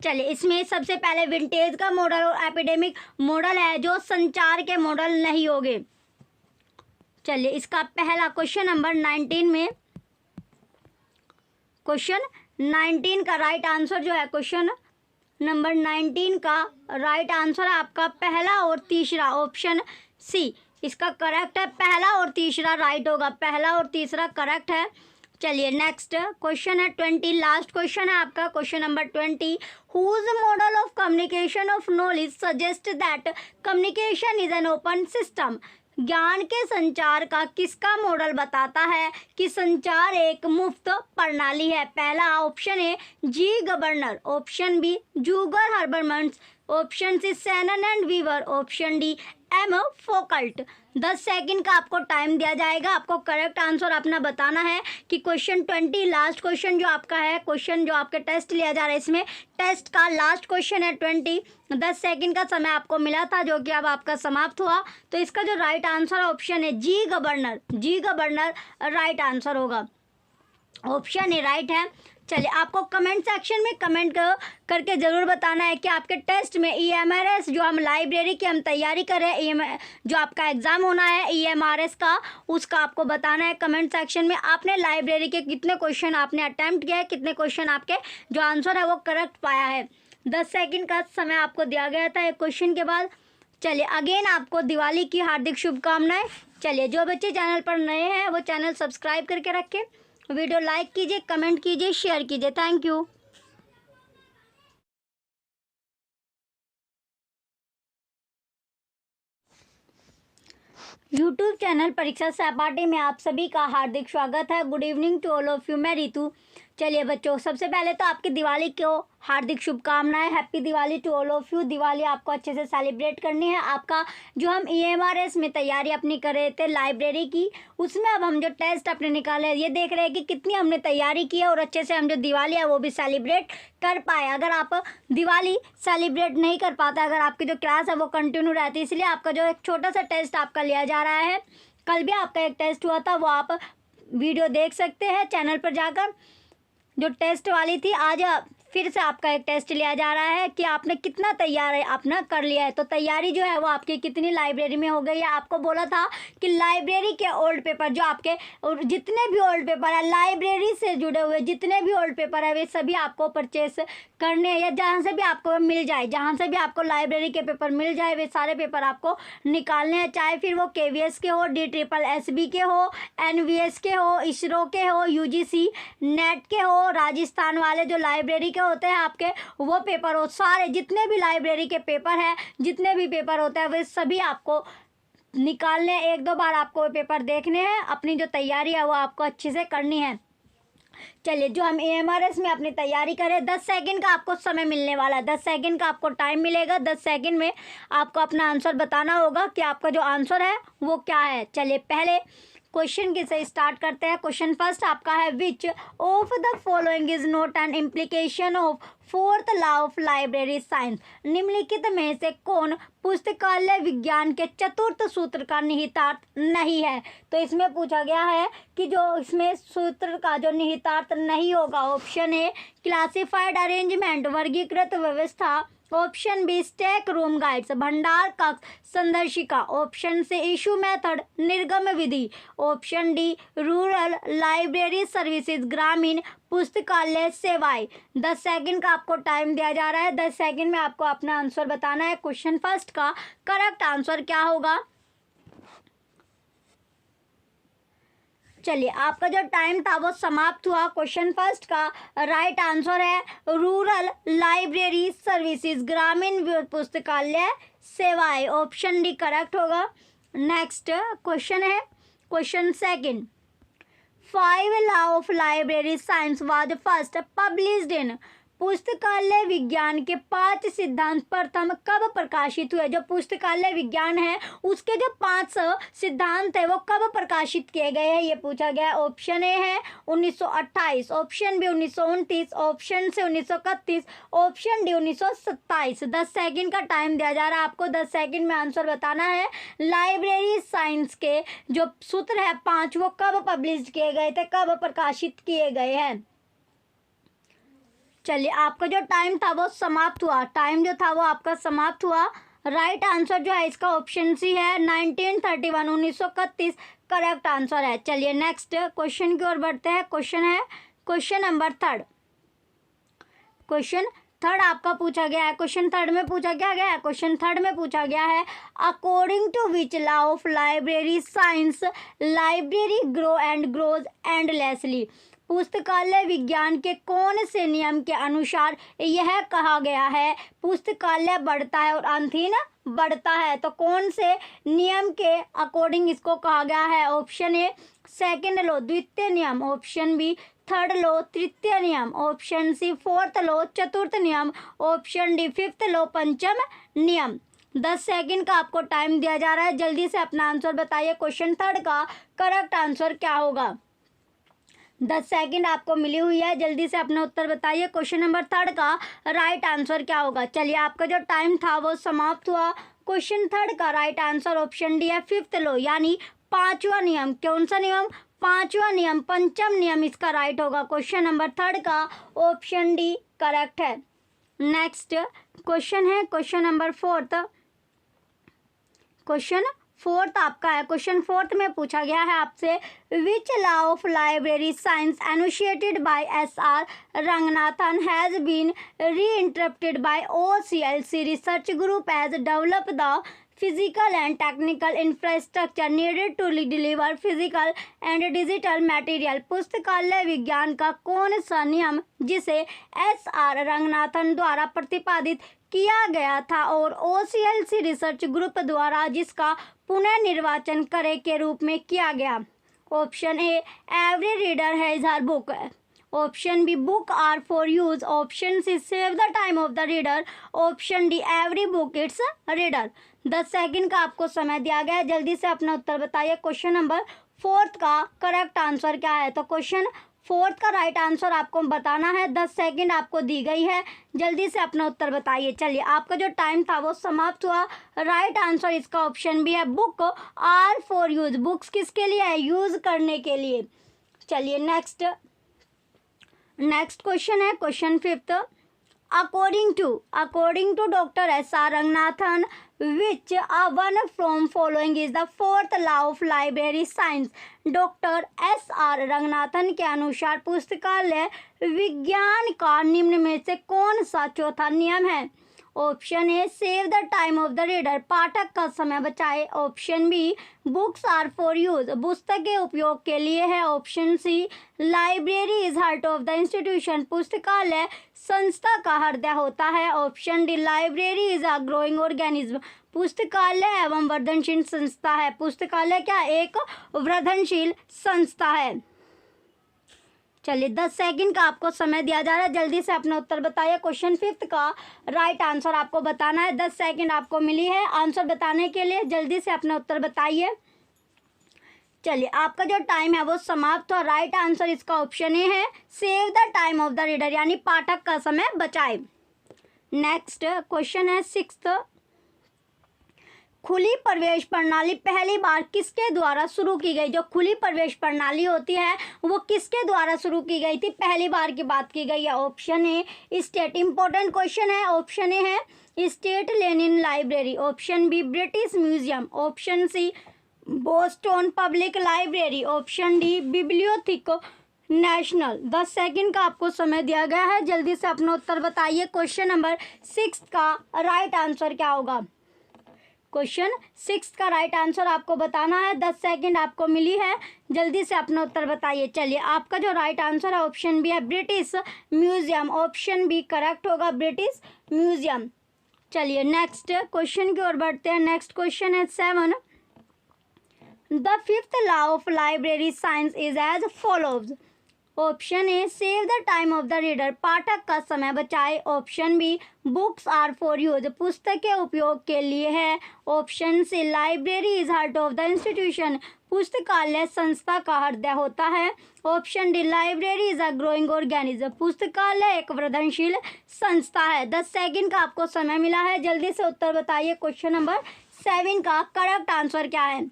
चलिए इसमें सबसे पहले विंटेज का मॉडल और एपिडेमिक मॉडल है जो संचार के मॉडल नहीं होंगे। चलिए इसका पहला क्वेश्चन नंबर 19 में, क्वेश्चन 19 का राइट आंसर जो है, क्वेश्चन नंबर 19 का राइट आंसर है आपका पहला और तीसरा, ऑप्शन सी इसका करेक्ट है। पहला और तीसरा राइट होगा, पहला और तीसरा करेक्ट है। चलिए नेक्स्ट क्वेश्चन है 20, लास्ट क्वेश्चन है आपका। Question number 20, whose model of communication of knowledge suggest that communication is an open system, ज्ञान के संचार का किसका मॉडल बताता है कि संचार एक मुफ्त प्रणाली है। पहला option A G Gerbner, option B जूगर Habermas, option C Shannon and Weaver, option D M Foucault. 10 second का आपको टाइम दिया जाएगा, आपको करेक्ट आंसर अपना बताना है कि क्वेश्चन 20 लास्ट क्वेश्चन जो आपका है, क्वेश्चन जो आपके टेस्ट लिया जा रहा है इसमें टेस्ट का लास्ट क्वेश्चन है 20। 10 सेकंड का समय आपको मिला था जो कि अब आपका समाप्त हुआ। तो इसका जो राइट आंसर ऑप्शन है जी गवर्नर, जी गवर्नर राइट आंसर होगा, ऑप्शन ए राइट है। चलिए आपको कमेंट सेक्शन में कमेंट करके ज़रूर बताना है कि आपके टेस्ट में EMRS जो हम लाइब्रेरी की हम तैयारी कर रहे हैं, जो आपका एग्ज़ाम होना है EMRS का, उसका आपको बताना है कमेंट सेक्शन में आपने लाइब्रेरी के कितने क्वेश्चन आपने अटैम्प्ट किया है, कितने क्वेश्चन आपके जो आंसर है वो करेक्ट पाया है। 10 सेकंड का समय आपको दिया गया था एक क्वेश्चन के बाद। चलिए अगेन आपको दिवाली की हार्दिक शुभकामनाएं। चलिए जो बच्चे चैनल पर नए हैं वो चैनल सब्सक्राइब करके रखें, वीडियो लाइक कीजिए, कमेंट कीजिए, शेयर कीजिए। Thank you. YouTube channel Pariksha Sahpathi में आप सभी का हार्दिक स्वागत है। Good evening to all of you, मैं रितु। चलिए बच्चों सबसे पहले तो आपकी दिवाली को हार्दिक शुभकामनाएं, happy Diwali to all of you. Diwali आपको अच्छे से सेलिब्रेट करनी है। आपका जो हम EMRS में तैयारी अपनी कर रहे थे लाइब्रेरी की, उसमें अब हम जो टेस्ट अपने निकाले ये देख रहे हैं कि कितनी हमने तैयारी की है और अच्छे से हम जो दिवाली है वो भी सेलिब्रेट कर पाए। अगर आप दिवाली सेलिब्रेट नहीं कर पाते, अगर आपकी जो क्लास है वो कंटिन्यू रहती है, इसलिए आपका जो एक छोटा सा टेस्ट आपका लिया जा रहा है। कल भी आपका एक टेस्ट हुआ था, वो आप वीडियो देख सकते हैं चैनल पर जाकर, जो टेस्ट वाली थी। आज फिर से आपका एक टेस्ट लिया जा रहा है कि आपने कितना तैयार है अपना कर लिया है। तो तैयारी जो है वो आपकी कितनी लाइब्रेरी में हो गई है। आपको बोला था कि लाइब्रेरी के ओल्ड पेपर जो आपके और जितने भी ओल्ड पेपर है लाइब्रेरी से जुड़े हुए, जितने भी ओल्ड पेपर है वे सभी आपको परचेस करने हैं, या जहाँ से भी आपको मिल जाए, जहाँ से भी आपको लाइब्रेरी के पेपर मिल जाए वे सारे पेपर आपको निकालने हैं। चाहे फिर वो KVS के हो, DSSB के हो, NVS के हो, ISRO के हो, UGC नेट के हो, राजस्थान वाले जो लाइब्रेरी के होते हैं आपके वो पेपर हो, सारे जितने भी लाइब्रेरी के पेपर हैं, जितने भी पेपर होते हैं वे सभी आपको निकालने, एक दो बार आपको पेपर देखने हैं, अपनी जो तैयारी है वो आपको अच्छे से करनी है। चलिए, जो हम AMRS में अपनी तैयारी करें, 10 सेकंड का आपको समय मिलने वाला है, 10 सेकंड का आपको टाइम मिलेगा। 10 सेकंड में आपको अपना आंसर बताना होगा कि आपका जो आंसर है वो क्या है। चलिए, पहले क्वेश्चन के से स्टार्ट करते हैं। क्वेश्चन फर्स्ट आपका है, which of the following is not an implication of fourth law of library science. निम्नलिखित में से कौन पुस्तकालय विज्ञान के चतुर्थ सूत्र का निहितार्थ नहीं है। तो इसमें पूछा गया है कि जो इसमें सूत्र का जो निहितार्थ नहीं होगा, ऑप्शन ए क्लासिफाइड अरेंजमेंट वर्गीकृत व्यवस्था, option B stack room guides भंडार कक्ष संदर्शिका, ऑप्शन सी इशू मेथड निर्गम विधि, option D rural library services ग्रामीण पुस्तकालय सेवाएं। 10 सेकंड का आपको टाइम दिया जा रहा है। 10 सेकंड में आपको अपना आंसर बताना है। क्वेश्चन फर्स्ट का करेक्ट आंसर क्या होगा। चलिए, आपका जो टाइम था वो समाप्त हुआ। क्वेश्चन फर्स्ट का राइट आंसर है रूरल लाइब्रेरी सर्विसेज ग्रामीण पुस्तकालय सेवाएं, ऑप्शन डी करेक्ट होगा। नेक्स्ट क्वेश्चन है question second, 5 law of library science was first published in. पुस्तकालय विज्ञान के 5 सिद्धांत प्रथम कब प्रकाशित हुए। जो पुस्तकालय विज्ञान है उसके जो 5 सिद्धांत है वो कब प्रकाशित किए गए हैं, ये पूछा गया है। ऑप्शन ए है 1928, option B 1929, option C 1931, option D 1927। 10 second का टाइम दिया जा रहा है आपको। 10 सेकंड में आंसर बताना है। लाइब्रेरी साइंस के जो सूत्र है 5 वो कब पब्लिश किए गए थे, कब प्रकाशित किए गए हैं। चलिए, आपका जो टाइम था वो समाप्त हुआ। टाइम जो था वो आपका समाप्त हुआ। राइट आंसर जो है इसका ऑप्शन सी है 1931, 1931 करेक्ट आंसर है। चलिए, नेक्स्ट क्वेश्चन की ओर बढ़ते हैं। क्वेश्चन है question number third. Question third आपका पूछा गया है। क्वेश्चन थर्ड में पूछा क्या गया है, क्वेश्चन थर्ड में पूछा गया है, according to which law of library science library grow and grows endlessly. पुस्तकालय विज्ञान के कौन से नियम के अनुसार यह कहा गया है पुस्तकालय बढ़ता है और अंतहीन बढ़ता है। तो कौन से नियम के अकॉर्डिंग इसको कहा गया है। ऑप्शन ए सेकंड लॉ द्वितीय नियम, ऑप्शन बी थर्ड लॉ तृतीय नियम, ऑप्शन सी फोर्थ लॉ चतुर्थ नियम, ऑप्शन डी फिफ्थ लॉ पंचम नियम। 10 सेकंड का आपको टाइम दिया जा रहा है। जल्दी से अपना आंसर बताइए। क्वेश्चन थर्ड का करेक्ट आंसर क्या होगा। 10 सेकंड आपको मिली हुई है। जल्दी से अपना उत्तर बताइए। क्वेश्चन नंबर थर्ड का राइट आंसर क्या होगा। चलिए, आपका जो टाइम था वो समाप्त हुआ। क्वेश्चन थर्ड का राइट आंसर ऑप्शन डी है फिफ्थ लॉ, यानी 5वां नियम। कौन सा नियम, 5वां नियम पंचम नियम इसका राइट होगा। क्वेश्चन नंबर थर्ड का ऑप्शन डी करेक्ट है। नेक्स्ट क्वेश्चन है question number fourth. Question fourth आपका है। क्वेश्चन फोर्थ में पूछा गया है आपसे, which law of library science enunciated by SR Ranganathan has been reinterpreted by OCLC research group as develop the physical and technical infrastructure needed to deliver physical and digital material। पुस्तकालय विज्ञान का कौन सा नियम जिसे SR रंगनाथन द्वारा प्रतिपादित किया गया था और OCLC रिसर्च ग्रुप द्वारा जिसका पुनर्निर्वाचन करे के रूप में किया गया। Option A every reader has her book, option B book are for use, option C save the time of the reader, option D every book its reader. 10 second का आपको समय दिया गया है। जल्दी से अपना उत्तर बताइए। क्वेश्चन नंबर फोर्थ का करेक्ट आंसर क्या है। तो क्वेश्चन फोर्थ का राइट आंसर आपको बताना है। 10 सेकंड आपको दी गई है। जल्दी से अपना उत्तर बताइए। चलिए, आपका जो टाइम था वो समाप्त हुआ। राइट आंसर इसका ऑप्शन भी है book are for use. Books किसके लिए है, यूज करने के लिए। चलिए, नेक्स्ट क्वेश्चन है question fifth. According to doctor SR Ranganathan which one from following is the fourth law of library science. Doctor SR Ranganathan के अनुसार पुस्तकालय विज्ञान का निम्न में से कौन सा चौथा नियम है। Option A save the time of the reader, पाठक का समय बचाए। Option B books are for use, पुस्तकें उपयोग के लिए है। Option C library is heart of the institution, पुस्तकालय संस्था का हृदय होता है। Option D library is a growing organism, पुस्तकालय एवं वर्धनशील संस्था है। पुस्तकालय क्या एक वर्धनशील संस्था है। चलिए 10 सेकंड का आपको समय दिया जा रहा है, जल्दी से अपना उत्तर बताइए। क्वेश्चन 5 का राइट आंसर आपको बताना है। 10 सेकंड आपको मिली है आंसर बताने के लिए, जल्दी से अपना उत्तर बताइए। चलिए आपका जो टाइम है वो समाप्त हुआ। राइट आंसर इसका ऑप्शन ए है, save the time of the reader, यानी पाठक का समय बचाए। नेक्स्ट क्वेश्चन है 6th, खुली प्रवेश प्रणाली पहली बार किसके द्वारा शुरू की गई। जो खुली प्रवेश प्रणाली होती है वो किसके द्वारा शुरू की गई थी, पहली बार की बात की गई है। Option A state, important question है। ऑप्शन ए है State Lenin Library. Option B British Museum. Option C Boston Public Library. Option D Bibliotheque National. 10 second का आपको समय दिया गया है, जल्दी से अपना उत्तर बताइए। क्वेश्चन नंबर 6 का राइट आंसर क्या होगा। क्वेश्चन 6 का राइट आंसर आपको बताना है। 10 सेकंड आपको मिली है, जल्दी से अपना उत्तर बताइए। चलिए आपका जो राइट आंसर है ऑप्शन बी है British Museum. Option B correct होगा, ब्रिटिश म्यूजियम। चलिए नेक्स्ट क्वेश्चन की ओर बढ़ते हैं। नेक्स्ट क्वेश्चन है 7, the 5th law of library science is as follows. Option A save the time of the reader, पाठक का समय बचाए। Option B books are for use, पुस्तकें उपयोग के लिए है। Option C library is heart of the institution, पुस्तकालय संस्था का हृदय होता है। Option D library is a growing organism, पुस्तकालय एक वर्धनशील संस्था है। 10 सेकंड का आपको समय मिला है, जल्दी से उत्तर बताइए। क्वेश्चन नंबर 7 का करेक्ट आंसर क्या है।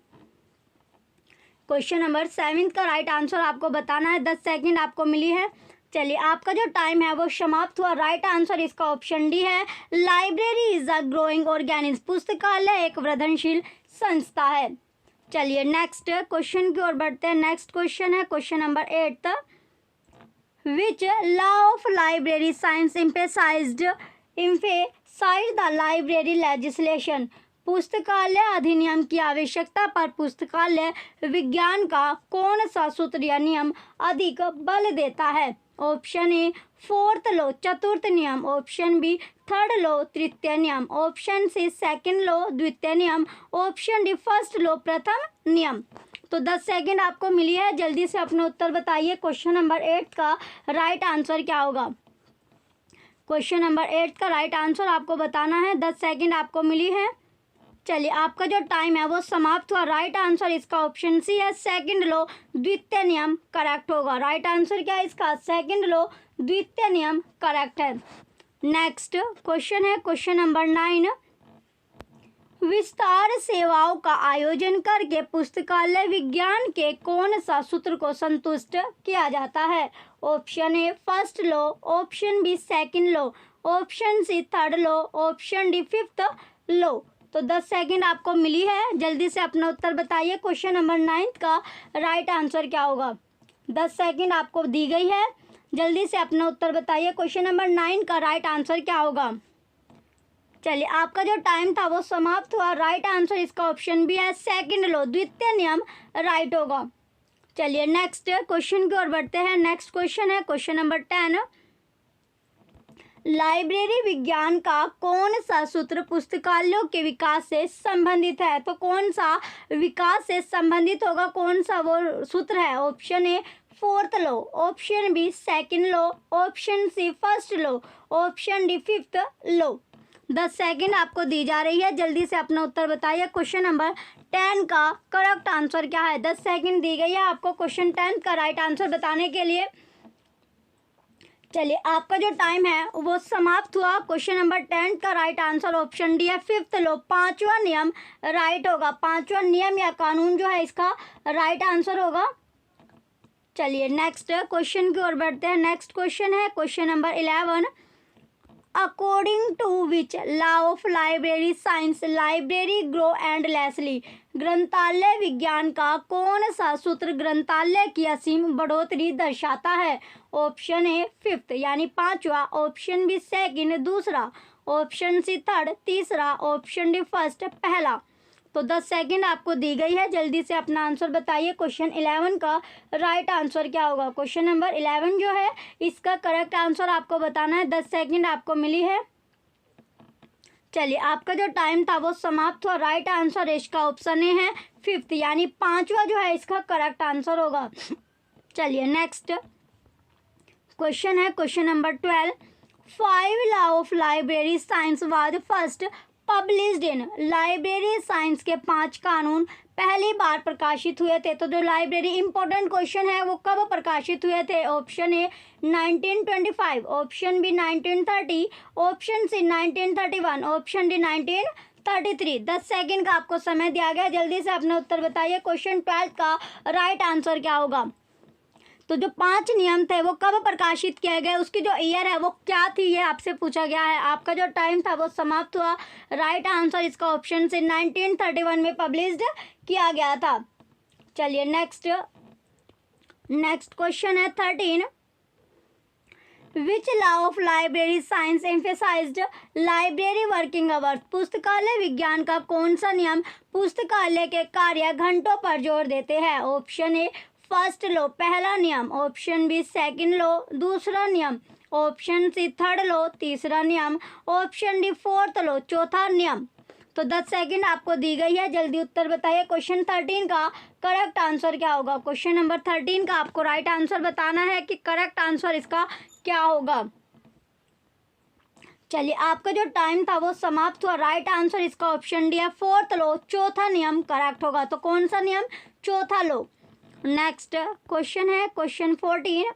क्वेश्चन नंबर 7 का राइट आंसर आपको बताना है। 10 सेकंड आपको मिली है। चलिए आपका जो टाइम है वो समाप्त हुआ। राइट आंसर इसका ऑप्शन डी है, library is a growing organism, पुस्तकालय एक वर्धनशील संस्था है। चलिए नेक्स्ट क्वेश्चन की ओर बढ़ते हैं। नेक्स्ट क्वेश्चन है question number 8, which law of library science emphasised the library legislation, पुस्तकालय अधिनियम की आवश्यकता पर पुस्तकालय विज्ञान का कौन सा सूत्र या नियम अधिक बल देता है। ऑप्शन ए 4th लॉ, चतुर्थ नियम। ऑप्शन बी 3rd लॉ, तृतीय नियम। ऑप्शन सी 2nd लॉ, द्वितीय नियम। ऑप्शन डी 1st लॉ, प्रथम नियम। तो 10 सेकंड आपको मिली है, जल्दी से अपना उत्तर बताइए। क्वेश्चन नंबर 8 का राइट आंसर क्या होगा। क्वेश्चन नंबर 8 का राइट आंसर आपको बताना है। 10 सेकंड आपको मिली है। चलिए आपका जो टाइम है वो समाप्त हुआ। राइट आंसर इसका ऑप्शन सी है, 2nd लॉ, द्वितीय नियम करेक्ट होगा। राइट आंसर क्या है इसका, 2nd लॉ, द्वितीय नियम करेक्ट है। नेक्स्ट क्वेश्चन है क्वेश्चन नंबर 9, विस्तार सेवाओं का आयोजन करके पुस्तकालय विज्ञान के कौन सा सूत्र को संतुष्ट किया जाता है। Option A 1st law, option B 2nd law, option C 3rd law, option D 5th law. तो 10 सेकंड आपको मिली है, जल्दी से अपना उत्तर बताइए। क्वेश्चन नंबर 9 का राइट आंसर क्या होगा। 10 सेकंड आपको दी गई है, जल्दी से अपना उत्तर बताइए। क्वेश्चन नंबर 9 का राइट आंसर क्या होगा। चलिए आपका जो टाइम था वो समाप्त हुआ। राइट आंसर इसका ऑप्शन भी है, 2nd लॉ, द्वितीय नियम राइट होगा। चलिए नेक्स्ट क्वेश्चन की ओर बढ़ते हैं। नेक्स्ट क्वेश्चन है क्वेश्चन नंबर 10, लाइब्रेरी विज्ञान का कौन सा सूत्र पुस्तकालयों के विकास से संबंधित है। तो कौन सा विकास से संबंधित होगा, कौन सा वो सूत्र है। Option A 4th law, option B 2nd law, option C 1st law, option D 5th law. 10 second आपको दी जा रही है, जल्दी से अपना उत्तर बताइए। क्वेश्चन नंबर 10 का करेक्ट आंसर क्या है। 10 सेकंड दी गई है आपको क्वेश्चन 10 का राइट आंसर बताने के लिए। चलिए आपका जो टाइम है वो समाप्त हुआ। क्वेश्चन नंबर 10 का राइट आंसर ऑप्शन डी है, 5th लॉ, 5वां नियम राइट होगा। 5वां नियम या कानून जो है इसका राइट आंसर होगा। चलिए नेक्स्ट क्वेश्चन की ओर बढ़ते हैं। नेक्स्ट क्वेश्चन है question number 11, according to which law of library science library grow endlessly, ग्रंथालय विज्ञान का कौन सा सूत्र ग्रंथालय की असीम बढ़ोतरी दर्शाता है। ऑप्शन ए फिफ्थ यानी पांचवा, ऑप्शन बी सेकंड दूसरा, ऑप्शन सी थर्ड तीसरा, ऑप्शन डी फर्स्ट पहला। तो 10 सेकंड आपको दी गई है, जल्दी से अपना आंसर बताइए। क्वेश्चन 11 का राइट आंसर क्या होगा? क्वेश्चन नंबर 11 जो है इसका करेक्ट आंसर आपको बताना है। 10 सेकंड आपको मिली है। चलिए, आपका जो टाइम था वो समाप्त हुआ। राइट आंसर इसका ऑप्शन ए है फिफ्थ यानी पांचवा जो है इसका करेक्ट आंसर होगा। चलिए नेक्स्ट क्वेश्चन है question number 12। 5 law of library science was first published in. Library science के 5 कानून पहली बार प्रकाशित हुए थे। तो जो लाइब्रेरी इंपॉर्टेंट क्वेश्चन है वो कब प्रकाशित हुए थे? Option A 1925, option B 1930, option C 1931, option D 1933। 10 second का आपको समय दिया गया, जल्दी से अपना उत्तर बताइए। क्वेश्चन 12 का राइट आंसर क्या होगा? तो जो 5 नियम थे वो कब प्रकाशित किए गए, उसकी जो ईयर है वो क्या थी, ये आपसे पूछा गया है। आपका जो टाइम था वो समाप्त हुआ। राइट आंसर इसका ऑप्शन से 1931 में पब्लिश्ड किया गया था। चलिए नेक्स्ट क्वेश्चन है 13। विच law of library science emphasised library working hours. पुस्तकालय विज्ञान का कौन सा नियम पुस्तकालय के कार्य घंटों पर जोर देते हैं? ऑप्शन ए फर्स्ट लॉ पहला नियम, ऑप्शन बी सेकंड लॉ दूसरा नियम, ऑप्शन सी थर्ड लॉ तीसरा नियम, ऑप्शन डी फोर्थ लॉ चौथा नियम। तो 10 सेकंड आपको दी गई है, जल्दी उत्तर बताइए। क्वेश्चन 13 का करेक्ट आंसर क्या होगा? क्वेश्चन नंबर 13 का आपको राइट आंसर बताना है कि करेक्ट आंसर इसका क्या होगा। चलिए, आपका जो टाइम था वो समाप्त हुआ। राइट आंसर इसका ऑप्शन डी है फोर्थ लॉ चौथा नियम करेक्ट होगा। तो कौन सा नियम? चौथा लॉ। नेक्स्ट क्वेश्चन है क्वेश्चन 14।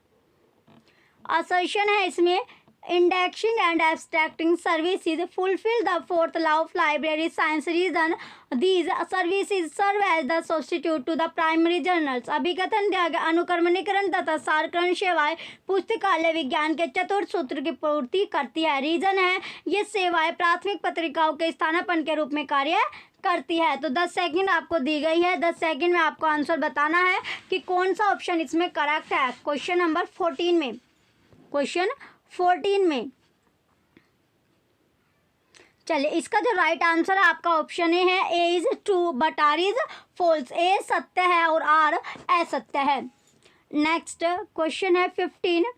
असर्शन है इसमें indexing and abstracting services fulfil the fourth law of library science reason these services serve as the substitute to the primary journals. अभिकथन दिया गया अनुक्रमणीकरण तथा सारकरण सेवाएं पुस्तकालय विज्ञान के चतुर्थ सूत्र की पूर्ति करती है। रीजन है ये सेवाएं प्राथमिक पत्रिकाओं के स्थानापन्न के रूप में कार्य करती है। तो 10 सेकंड आपको दी गई है, 10 सेकंड में आपको आंसर बताना है कि कौन सा ऑप्शन इसमें करेक्ट है। क्वेश्चन नंबर 14 में, क्वेश्चन 14 में चलिए, इसका जो राइट आंसर है आपका ऑप्शन ए है। A is true but R is false. A सत्य है और आर असत्य है। नेक्स्ट क्वेश्चन है 15।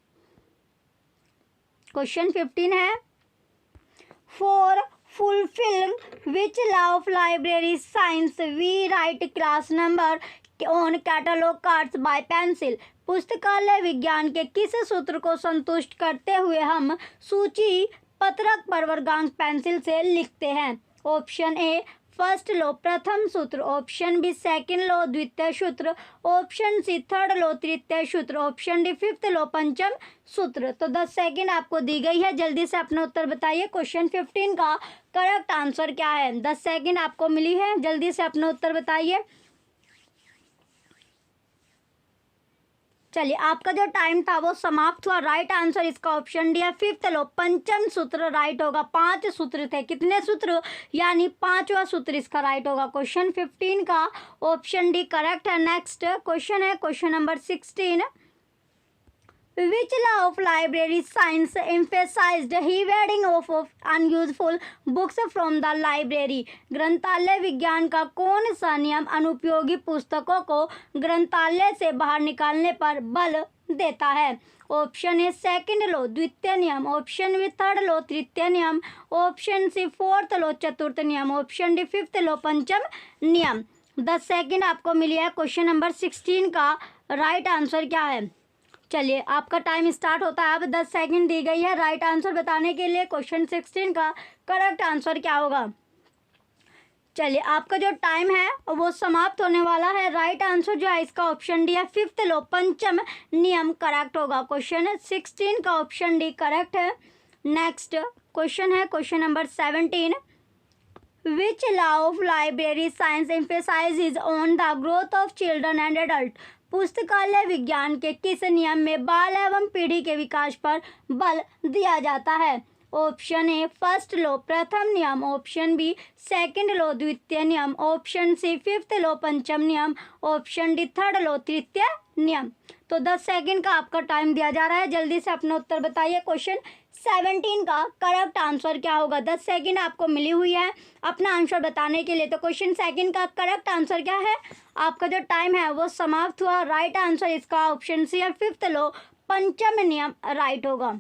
क्वेश्चन 15 है for fulfill which law of library science we write class number on catalog cards by pencil। पुस्तकालय विज्ञान के किस सूत्र को संतुष्ट करते हुए हम सूची पत्रक पर वर्गांक पेंसिल से लिखते हैं? ऑप्शन ए फर्स्ट लॉ प्रथम सूत्र, ऑप्शन बी सेकंड लॉ द्वितीय सूत्र, ऑप्शन सी थर्ड लॉ तृतीय सूत्र, ऑप्शन डी फिफ्थ लॉ पंचम सूत्र। तो 10 सेकंड आपको दी गई है, जल्दी से अपना उत्तर बताइए। क्वेश्चन 15 का करेक्ट आंसर क्या है? 10 सेकंड आपको मिली है, जल्दी से अपना उत्तर बताइए। चलिए, आपका जो टाइम था वो समाप्त हुआ। राइट आंसर इसका ऑप्शन डी है फिफ्थ लॉ पंचम सूत्र राइट होगा। 5 सूत्र थे, कितने सूत्र? यानी 5वां सूत्र इसका राइट होगा। क्वेश्चन 15 का ऑप्शन डी करेक्ट है। नेक्स्ट क्वेश्चन है question number 16। Which law of library science emphasized heaving of unuseful books from the library? ग्रंथालय विज्ञान का कौन सा नियम अनुपयोगी पुस्तकों को ग्रंथालय से बाहर निकालने पर बल देता है? ऑप्शन ए सेकंड लॉ द्वितीय नियम, ऑप्शन बी थर्ड लॉ तृतीय नियम, ऑप्शन सी फोर्थ लॉ चतुर्थ नियम, ऑप्शन डी फिफ्थ लॉ पंचम नियम। 10 सेकंड आपको मिली है। क्वेश्चन नंबर 16 का राइट आंसर क्या है? चलिए, आपका टाइम स्टार्ट होता है। अब 10 सेकंड दी गई है राइट आंसर बताने के लिए। क्वेश्चन 16 का करेक्ट आंसर क्या होगा? चलिए, आपका जो टाइम है वो समाप्त होने वाला है। राइट आंसर जो है इसका ऑप्शन डी है फिफ्थ लॉ पंचम नियम करेक्ट होगा। क्वेश्चन 16 का ऑप्शन डी करेक्ट है। नेक्स्ट क्वेश्चन है question number 17। Which law of library science emphasizes on the growth of children and adult? पुस्तकालय विज्ञान के किस नियम में बाल एवं पीढ़ी के विकास पर बल दिया जाता है? ऑप्शन ए फर्स्ट लॉ प्रथम नियम, ऑप्शन बी सेकंड लॉ द्वितीय नियम, ऑप्शन सी फिफ्थ लॉ पंचम नियम, ऑप्शन डी थर्ड लॉ तृतीय नियम। तो 10 सेकंड का आपका टाइम दिया जा रहा है, जल्दी से अपना उत्तर बताइए। क्वेश्चन 17 का करेक्ट आंसर क्या होगा? 10 सेकंड आपको मिली हुई है अपना आंसर बताने के लिए। तो क्वेश्चन सेकंड का करेक्ट आंसर क्या है? आपका जो टाइम है वो समाप्त हुआ। राइट आंसर इसका ऑप्शन सी है, फिफ्थ लॉ, पंचम नियम राइट होगा।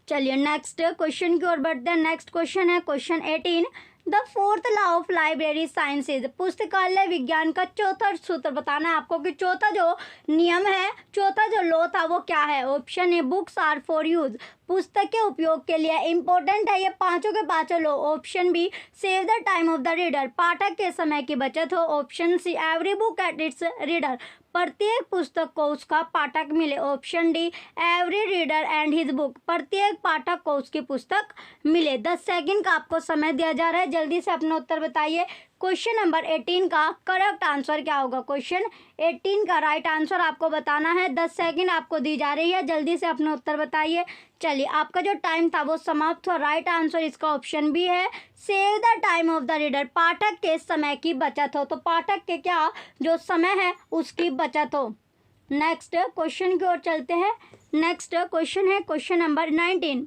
चलिए नेक्स्ट क्वेश्चन की ओर बढ़ते हैं। नेक्स्ट क्वेश्चन है question 18, the fourth law of library sciences, पुस्तकालय विज्ञान का चौथा सूत्र बताना है आपको कि चौथा जो नियम है, चौथा जो लॉ था वो क्या है। Option A books are for use, पुस्तक के उपयोग के लिए इंपॉर्टेंट है ये पांचों के पांचों law. Option B save the time of the reader, पाठक के समय की बचत हो। Option C every book at its reader, प्रत्येक पुस्तक को उसका पाठक मिले। Option D every reader and his book, प्रत्येक पाठक को उसकी पुस्तक मिले। 10 सेकंड का आपको समय दिया जा रहा है, जल्दी से अपना उत्तर बताइए। क्वेश्चन नंबर 18 का करेक्ट आंसर क्या होगा? क्वेश्चन 18 का राइट आंसर आपको बताना है। 10 सेकंड आपको दी जा रही है, जल्दी से अपना उत्तर बताइए। चलिए आपका जो टाइम था वो समाप्त हुआ। राइट आंसर इसका ऑप्शन बी है, save the time of the reader, पाठक के समय की बचत हो। तो पाठक के क्या जो समय है उसकी बचत हो। नेक्स्ट क्वेश्चन की ओर चलते हैं। नेक्स्ट क्वेश्चन है क्वेश्चन नंबर 19,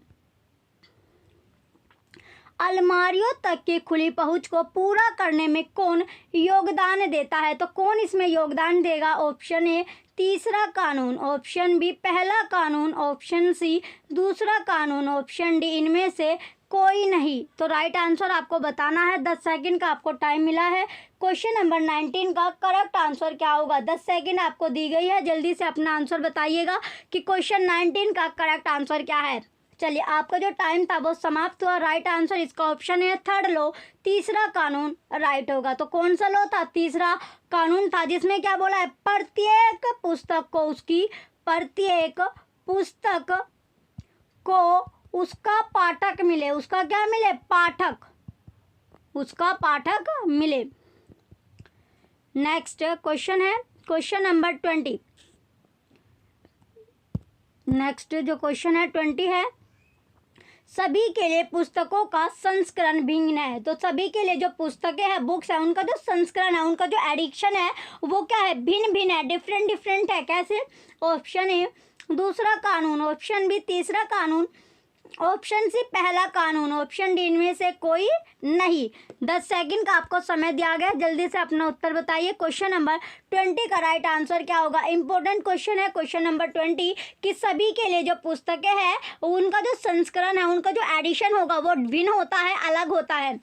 अलमारियों तक की खुली पहुंच को पूरा करने में कौन योगदान देता है? तो कौन इसमें योगदान देगा? ऑप्शन ए तीसरा कानून, ऑप्शन बी पहला कानून, ऑप्शन सी दूसरा कानून, ऑप्शन डी इनमें से कोई नहीं। तो राइट आंसर आपको बताना है। 10 सेकंड का आपको टाइम मिला है। क्वेश्चन नंबर 19 का करेक्ट आंसर क्या होगा? 10 सेकंड आपको दी गई है, जल्दी से अपना आंसर बताइएगा कि क्वेश्चन 19 का करेक्ट आंसर क्या है। चलिए आपका जो टाइम था वो समाप्त हुआ। राइट आंसर इसका ऑप्शन है थर्ड लॉ, तीसरा कानून राइट होगा। तो कौन सा लॉ था? तीसरा कानून था, जिसमें क्या बोला है? प्रत्येक पुस्तक को उसकी, प्रत्येक पुस्तक को उसका पाठक मिले। उसका क्या मिले? पाठक, उसका पाठक मिले। नेक्स्ट क्वेश्चन है क्वेश्चन नंबर 20। नेक्स्ट जो क्वेश्चन है 20 है, सभी के लिए पुस्तकों का संस्करण भिन्न है। तो सभी के लिए जो पुस्तकें हैं, बुक्स है, उनका जो संस्करण है, उनका जो एडिक्शन है वो क्या है? भिन्न भिन्न है, डिफरेंट डिफरेंट है। कैसे? ऑप्शन ए दूसरा कानून, ऑप्शन बी तीसरा कानून, ऑप्शन सी पहला कानून, ऑप्शन डी इनमें से कोई नहीं। 10 सेकंड का आपको समय दिया गया, जल्दी से अपना उत्तर बताइए। क्वेश्चन नंबर 20 का राइट आंसर क्या होगा? इंपॉर्टेंट क्वेश्चन है क्वेश्चन नंबर 20 कि सभी के लिए जो पुस्तकें हैं उनका जो संस्करण है, उनका जो एडिशन होगा वो भिन्न होता है, अलग होता है।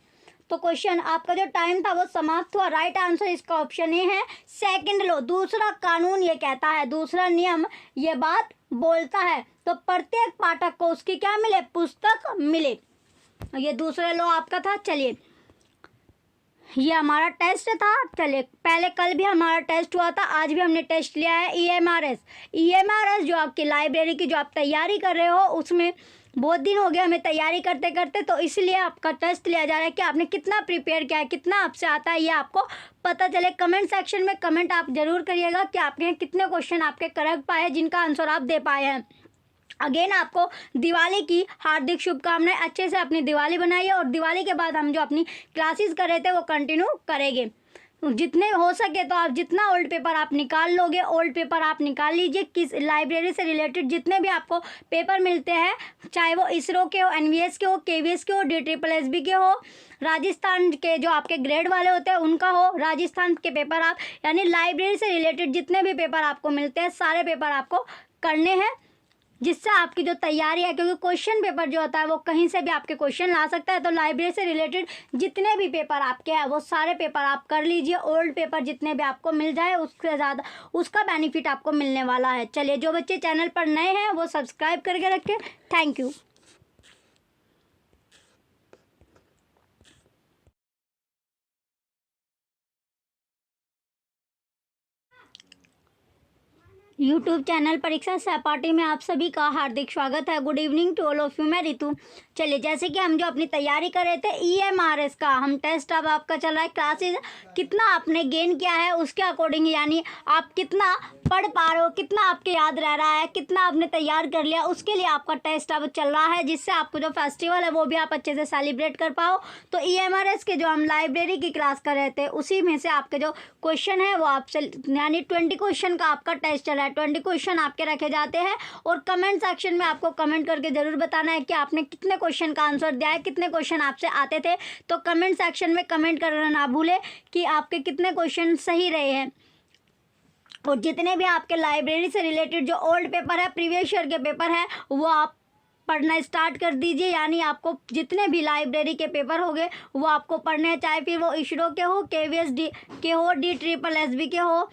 तो क्वेश्चन आपका जो टाइम था वो समाप्त हुआ। राइट आंसर इसका ऑप्शन ए है, सेकंड लॉ, दूसरा कानून ये कहता है, दूसरा नियम ये बात बोलता है। तो प्रत्येक पाठक को उसकी क्या मिले? पुस्तक मिले। ये दूसरा लॉ आपका था। चलिए ये हमारा टेस्ट था। चलिए पहले कल भी हमारा टेस्ट हुआ था, आज भी हमने टेस्ट लिया है ईएमआरएस। ईएमआरएस जो आपकी लाइब्रेरी की जो आप तैयारी कर रहे हो, उसमें बहुत दिन हो गया हमें तैयारी करते करते, तो इसलिए आपका टेस्ट लिया जा रहा है कि आपने कितना प्रिपेयर किया है, कितना आपसे आता है, ये आपको पता चले। कमेंट सेक्शन में कमेंट आप जरूर करिएगा कि आपने कितने क्वेश्चन आपके करेक्ट पाए, जिनका आंसर आप दे पाए हैं। अगेन आपको दिवाली की हार्दिक शुभकामनाएं। अच्छे से अपनी दिवाली बनाइए, और दिवाली के बाद हम जो अपनी क्लासेस कर रहे थे वो कंटिन्यू करेंगे। जितने हो सके तो आप जितना ओल्ड पेपर आप निकाल लोगे, ओल्ड पेपर आप निकाल लीजिए। किस लाइब्रेरी से रिलेटेड जितने भी आपको पेपर मिलते हैं, चाहे वो इसरो के हो, एनवीएस के हो, केवीएस के हो, DSSB के हो, राजस्थान के जो आपके ग्रेड वाले होते हैं उनका हो, राजस्थान के पेपर आप, यानी लाइब्रेरी से रिलेटेड जितने भी पेपर आपको मिलते हैं सारे पेपर आपको करने हैं, जिससे आपकी जो तैयारी है, क्योंकि क्वेश्चन पेपर जो होता है वो कहीं से भी आपके क्वेश्चन ला सकता है। तो लाइब्रेरी से रिलेटेड जितने भी पेपर आपके हैं वो सारे पेपर आप कर लीजिए। ओल्ड पेपर जितने भी आपको मिल जाए उससे ज़्यादा उसका बेनिफिट आपको मिलने वाला है। चलिए जो बच्चे चैनल पर नए हैं वो सब्सक्राइब करके रखें। Thank you. YouTube channel Pariksha Sahpathi में आप सभी का हार्दिक स्वागत है। Good evening to all of you. मैं रितु। चलिए, जैसे कि हम जो अपनी तैयारी कर रहे थे EMRS का हम टेस्ट अब आपका चल रहा है। क्लासेस कितना आपने गेन किया है उसके अकॉर्डिंग, यानी आप कितना पढ़ पा रहे हो, कितना आपके याद रह रहा है, कितना आपने तैयार कर लिया, उसके लिए आपका टेस्ट अब चल रहा है, जिससे आपको जो फेस्टिवल है वो भी आप अच्छे से सेलिब्रेट कर पाओ। तो EMRS के जो हम लाइब्रेरी की क्लास कर रहे थे उसी में से आपके जो क्वेश्चन है वो आपसे, यानी 20 क्वेश्चन का आपका टेस्ट चल रहा है। 20 क्वेश्चन आपके रखे जाते हैं और कमेंट सेक्शन में आपको कमेंट करके ज़रूर बताना है कि आपने कितने क्वेश्चन का आंसर दिया है, कितने क्वेश्चन आपसे आते थे। तो कमेंट सेक्शन में कमेंट करना ना भूलें कि आपके कितने क्वेश्चन सही रहे हैं। और जितने भी आपके लाइब्रेरी से रिलेटेड जो ओल्ड पेपर है, प्रीवियस ईयर के पेपर है, वो आप पढ़ना स्टार्ट कर दीजिए। यानी आपको जितने भी लाइब्रेरी के पेपर होंगे वो आपको पढ़ने हैं, चाहे फिर वो ISRO के हो, KVS के हो, DSSB के हो,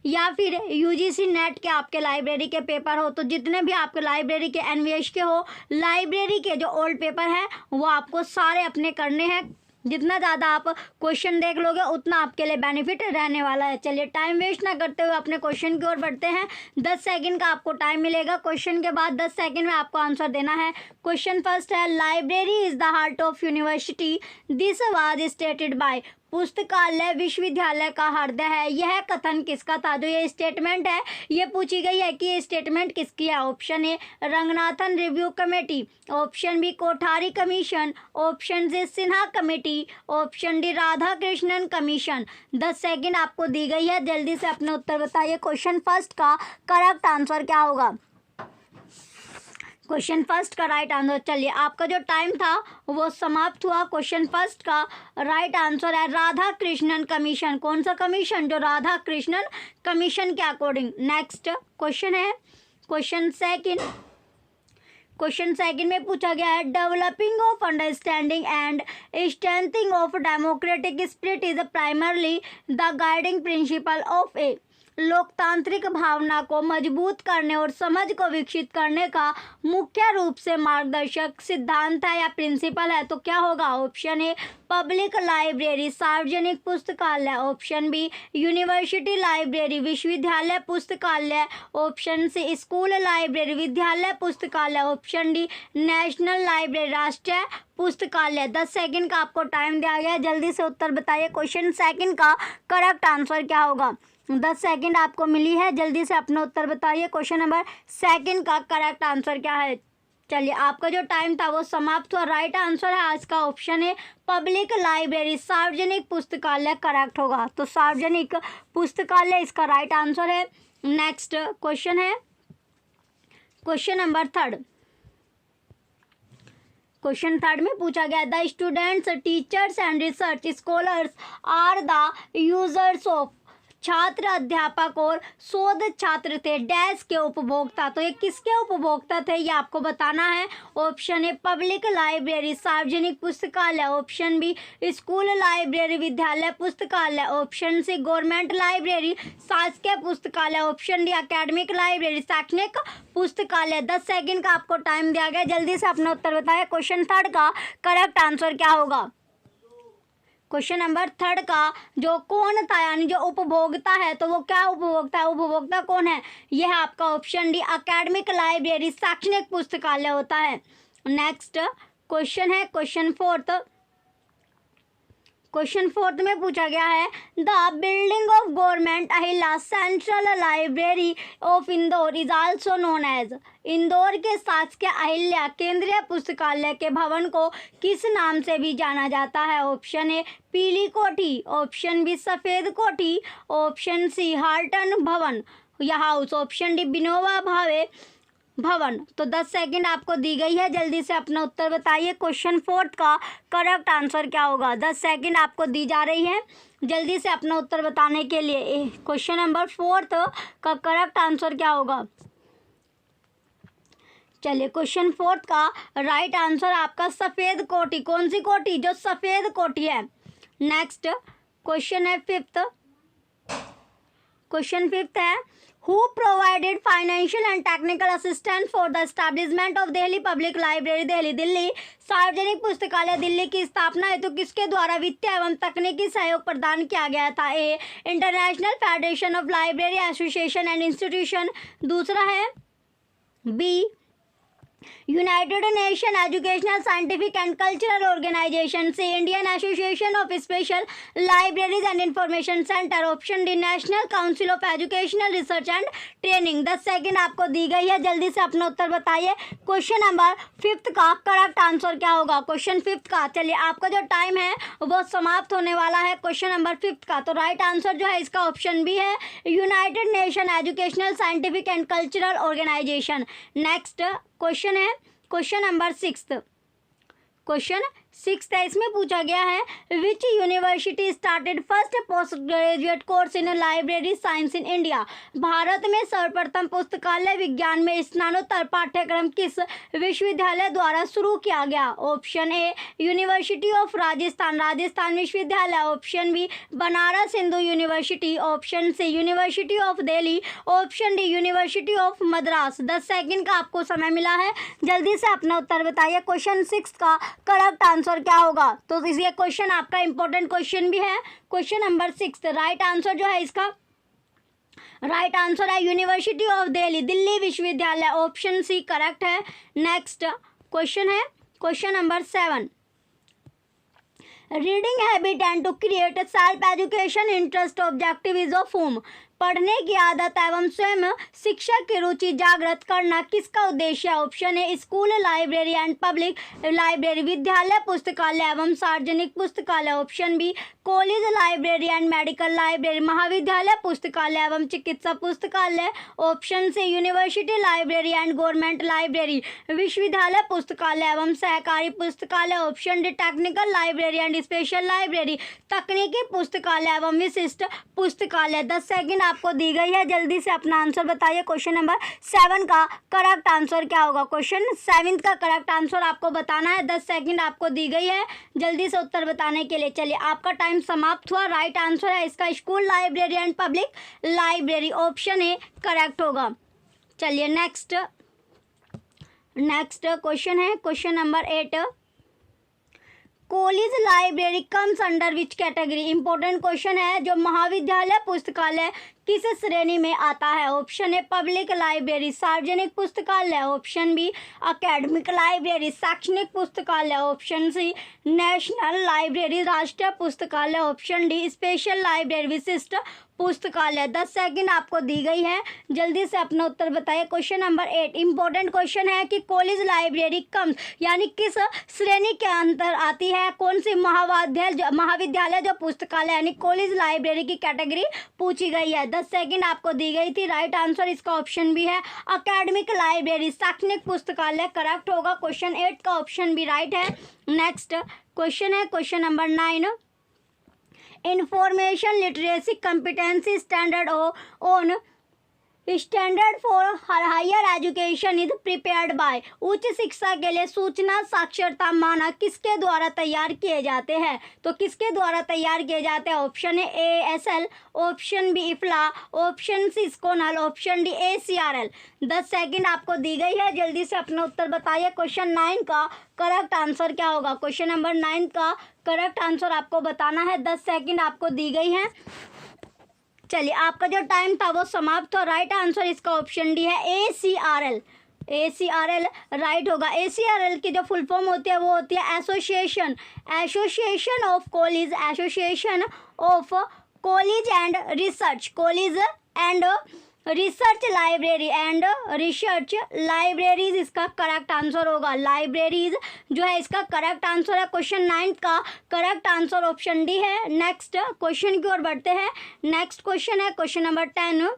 या फिर UGC नेट के आपके लाइब्रेरी के पेपर हो। तो जितने भी आपके लाइब्रेरी के NVH के हो, लाइब्रेरी के जो ओल्ड पेपर हैं वो आपको सारे अपने करने हैं। जितना ज़्यादा आप क्वेश्चन देख लोगे उतना आपके लिए बेनिफिट रहने वाला है। चलिए, टाइम वेस्ट ना करते हुए अपने क्वेश्चन की ओर बढ़ते हैं। 10 सेकंड का आपको टाइम मिलेगा। क्वेश्चन के बाद 10 सेकंड में आपको आंसर देना है। क्वेश्चन फर्स्ट है, library is the heart of university, this was stated by. पुस्तकालय विश्वविद्यालय का हृदय है, यह कथन किसका था? जो ये स्टेटमेंट है ये पूछी गई है कि ये स्टेटमेंट किसकी है। Option A Ranganathan review committee, option B Kothari commission, option C Sinha committee, option D Radha Krishnan commission. 10 second आपको दी गई है, जल्दी से अपने उत्तर बताइए। क्वेश्चन फर्स्ट का करेक्ट आंसर क्या होगा? क्वेश्चन फर्स्ट का राइट आंसर, चलिए आपका जो टाइम था वो समाप्त हुआ। क्वेश्चन फर्स्ट का राइट आंसर है राधा कृष्णन कमीशन। कौन सा कमीशन? जो राधा कृष्णन कमीशन के अकॉर्डिंग। नेक्स्ट क्वेश्चन है क्वेश्चन सेकंड। क्वेश्चन सेकंड में पूछा गया है, developing of understanding and strengthening of democratic spirit is primarily the guiding principle of A. लोकतांत्रिक भावना को मजबूत करने और समझ को विकसित करने का मुख्य रूप से मार्गदर्शक सिद्धांत है या प्रिंसिपल है। तो क्या होगा? ऑप्शन ए पब्लिक लाइब्रेरी, सार्वजनिक पुस्तकालय, ऑप्शन बी यूनिवर्सिटी लाइब्रेरी, विश्वविद्यालय पुस्तकालय, ऑप्शन सी स्कूल लाइब्रेरी, विद्यालय पुस्तकालय, ऑप्शन डी नेशनल लाइब्रेरी, राष्ट्रीय पुस्तकालय। 10 सेकंड का आपको टाइम दिया गया है, जल्दी से उत्तर बताइए। क्वेश्चन सेकंड का करेक्ट आंसर क्या होगा? 10 सेकंड आपको मिली है, जल्दी से अपना उत्तर बताइए। क्वेश्चन नंबर सेकंड का करेक्ट आंसर क्या है? चलिए, आपका जो टाइम था वो समाप्त हुआ। राइट आंसर है आज का ऑप्शन है पब्लिक लाइब्रेरी, सार्वजनिक पुस्तकालय करेक्ट होगा। तो सार्वजनिक पुस्तकालय इसका राइट आंसर है। नेक्स्ट क्वेश्चन है question number third. Question third में पूछा गया, the students, teachers and research scholars are the users of. छात्र, अध्यापक और शोध छात्र थे डैश के उपभोक्ता। तो ये किसके उपभोक्ता थे ये आपको बताना है। ऑप्शन ए पब्लिक लाइब्रेरी, सार्वजनिक पुस्तकालय, ऑप्शन बी स्कूल लाइब्रेरी, विद्यालय पुस्तकालय, ऑप्शन सी गवर्नमेंट लाइब्रेरी, शासकीय पुस्तकालय, ऑप्शन डी एकेडमिक लाइब्रेरी, शैक्षणिक पुस्तकालय। 10 सेकंड का आपको टाइम दिया गया, जल्दी से अपना उत्तर बताएं। क्वेश्चन थर्ड का करेक्ट आंसर क्या होगा? क्वेश्चन नंबर थर्ड का जो कौन था, यानी जो उपभोक्ता है, तो वो क्या उपभोक्ता है? उपभोक्ता कौन है? यह आपका ऑप्शन डी एकेडमिक लाइब्रेरी, शैक्षणिक पुस्तकालय होता है। नेक्स्ट क्वेश्चन है क्वेश्चन फोर्थ। क्वेश्चन फोर्थ में पूछा गया है, the building of government Ahilya central library of Indore is also known as. Indore के शासकीय अहिल्या केंद्रीय पुस्तकालय के भवन को किस नाम से भी जाना जाता है? ऑप्शन ए पीली कोठी, ऑप्शन बी सफ़ेद कोठी, ऑप्शन सी हाल्टन भवन या house, option D Vinoba Bhave भवन। तो 10 सेकंड आपको दी गई है, जल्दी से अपना उत्तर बताइए। क्वेश्चन फोर्थ का करेक्ट आंसर क्या होगा? 10 सेकंड आपको दी जा रही है, जल्दी से अपना उत्तर बताने के लिए। क्वेश्चन नंबर फोर्थ का करेक्ट आंसर क्या होगा? चलिए, क्वेश्चन फोर्थ का राइट आंसर आपका सफ़ेद कोठी। कौन सी कोठी? जो सफ़ेद कोठी है। नेक्स्ट क्वेश्चन है फिफ्थ। क्वेश्चन फिफ्थ है, who provided financial and technical assistance for the establishment of Delhi Public Library, Delhi Delhi सार्वजनिक पुस्तकालय दिल्ली की स्थापना हेतु किसके द्वारा वित्तीय एवं तकनीकी सहयोग प्रदान किया गया था? A, International Federation of Library Association and Institution. दूसरा है B, United nation educational scientific and cultural Organisation. C, Indian Association of Special Libraries and Information Centre. Option D, National Council of Educational Research and Training. 10 second आपको दी गई है, जल्दी से अपना उत्तर बताइए। क्वेश्चन नंबर 5 का करेक्ट आंसर क्या होगा? क्वेश्चन 5 का, चलिए आपका जो टाइम है वो समाप्त होने वाला है क्वेश्चन नंबर 5 का। तो राइट आंसर जो है इसका ऑप्शन बी है, united nation educational scientific and cultural organization. Next question है क्वेश्चन नंबर 6। क्वेश्चन 6 है, इसमें पूछा गया है which university started first post graduate course in library science in India. Bharat में सर्वप्रथम पुस्तकालय विज्ञान में स्नातकोत्तर पाठ्यक्रम किस विश्वविद्यालय द्वारा शुरू किया गया? Option A, University of Rajasthan, Rajasthan विश्वविद्यालय। Option B, Banaras Hindu University. Option C, University of Delhi. Option D, University of Madras. 10 second का आपको समय मिला है, जल्दी से अपना उत्तर बताइए। क्वेश्चन 6 का करेक्ट आंसर क्या होगा? तो ये क्वेश्चन आपका इंपॉर्टेंट क्वेश्चन भी है। क्वेश्चन नंबर 6 राइट आंसर जो है इसका राइट आंसर है यूनिवर्सिटी ऑफ दिल्ली, दिल्ली विश्वविद्यालय। ऑप्शन सी करेक्ट है। नेक्स्ट क्वेश्चन है question number 7। Reading habit and to create self education interest objective is of home. पढ़ने की आदत एवं स्वयं शिक्षक की रुचि जागृत करना किसका उद्देश्य है? ऑप्शन है school library and public library, विद्यालय पुस्तकालय एवं सार्वजनिक पुस्तकालय। Option B, college library and medical library, महाविद्यालय पुस्तकालय एवं चिकित्सा पुस्तकालय। Option C, university library and government library, विश्वविद्यालय पुस्तकालय एवं सहकारी पुस्तकालय। Option D, technical library and special library, तकनीकी पुस्तकालय एवं विशिष्ट पुस्तकालय। 10 सेकंड आपको दी गई है, जल्दी से अपना आंसर बताइए। क्वेश्चन नंबर 7 का करेक्ट आंसर क्या होगा? क्वेश्चन 7 का करेक्ट आंसर आपको बताना है। 10 सेकंड आपको दी गई है, जल्दी से उत्तर बताने के लिए। चलिए आपका टाइम समाप्त हुआ। राइट आंसर है इसका school library and public Library. Option A correct होगा। चलिए नेक्स्ट क्वेश्चन है question number 8। College library comes under which category? Important question है। जो महाविद्यालय पुस्तकालय किस श्रेणी में आता है? ऑप्शन ए, पब्लिक लाइब्रेरी, सार्वजनिक पुस्तकालय। ऑप्शन बी, एकेडमिक लाइब्रेरी, शैक्षणिक पुस्तकालय। ऑप्शन सी, नेशनल लाइब्रेरी, राष्ट्रीय पुस्तकालय। ऑप्शन डी, स्पेशल लाइब्रेरी, विशिष्ट पुस्तकालय। 10 सेकंड आपको दी गई है, जल्दी से अपना उत्तर बताइए। क्वेश्चन नंबर 8 इंपॉर्टेंट क्वेश्चन है कि कॉलेज लाइब्रेरी कम्स यानी किस श्रेणी के अंतर आती है? कौन सी महाविद्यालय जो पुस्तकालय यानी कॉलेज लाइब्रेरी की कैटेगरी पूछी गई है। 10 सेकंड आपको दी गई थी। राइट आंसर इसका ऑप्शन भी है एकेडमिक लाइब्रेरी, शैक्षणिक पुस्तकालय करेक्ट होगा। क्वेश्चन 8 का ऑप्शन भी राइट है। नेक्स्ट क्वेश्चन है question number 9। Information literacy competency standard on standard for higher education is prepared by. उच्च शिक्षा के लिए सूचना साक्षरता मानक किसके द्वारा तैयार किए जाते हैं? तो किसके द्वारा तैयार किए जाते हैं? Option A ASL, option B IFLA, option C SCONUL, option D ACRL। 10 second आपको दी गई है, जल्दी से अपना उत्तर बताइए। क्वेश्चन 9 का करेक्ट आंसर क्या होगा? क्वेश्चन नंबर 9 का करेक्ट आंसर आपको बताना है। 10 सेकंड आपको दी गई है। चलिए आपका जो टाइम था वो समाप्त हो। राइट आंसर इसका ऑप्शन डी है ACRL। ACRL राइट होगा। ACRL की जो फुल फॉर्म होती है वो होती है association of college, association of college and research, college and research library and research libraries इसका करेक्ट आंसर होगा। लाइब्रेरीज जो है इसका करेक्ट आंसर है। क्वेश्चन 9 का करेक्ट आंसर ऑप्शन डी है। नेक्स्ट क्वेश्चन की ओर बढ़ते हैं। नेक्स्ट क्वेश्चन है क्वेश्चन नंबर 10।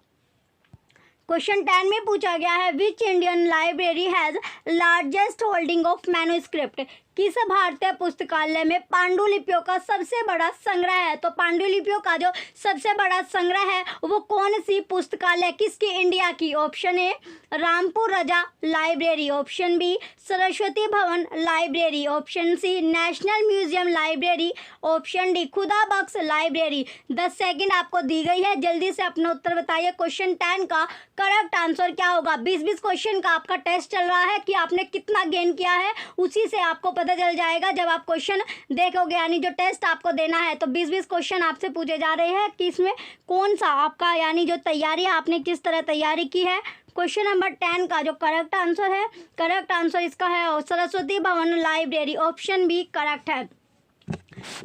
क्वेश्चन 10 में पूछा गया है which Indian library has largest holding of manuscript. किस भारतीय पुस्तकालय में पांडुलिपियों का सबसे बड़ा संग्रह है। तो पांडुलिपियों का जो सबसे बड़ा संग्रह है वो कौन सी पुस्तकालय, किसकी, इंडिया की। Option A Rampur Raza library, option B Saraswati Bhawan library, option C National Museum Library, option D Khuda Bakhsh library. 10 second आपको दी गई है, जल्दी से अपना उत्तर बताइए। क्वेश्चन 10 का करेक्ट आंसर क्या होगा। 20-20 क्वेश्चन का आपका टेस्ट चल रहा है कि आपने कितना गेन किया है, उसी से आपको पता चल जाएगा जब आप क्वेश्चन देखोगे, यानी जो टेस्ट आपको देना है। तो 20-20 क्वेश्चन आपसे पूछे जा रहे हैं कि इसमें कौन सा आपका, यानी जो तैयारी है आपने किस तरह तैयारी की है। क्वेश्चन नंबर 10 का जो करेक्ट आंसर है, करेक्ट आंसर इसका है Saraswati Bhawan library, option B correct है।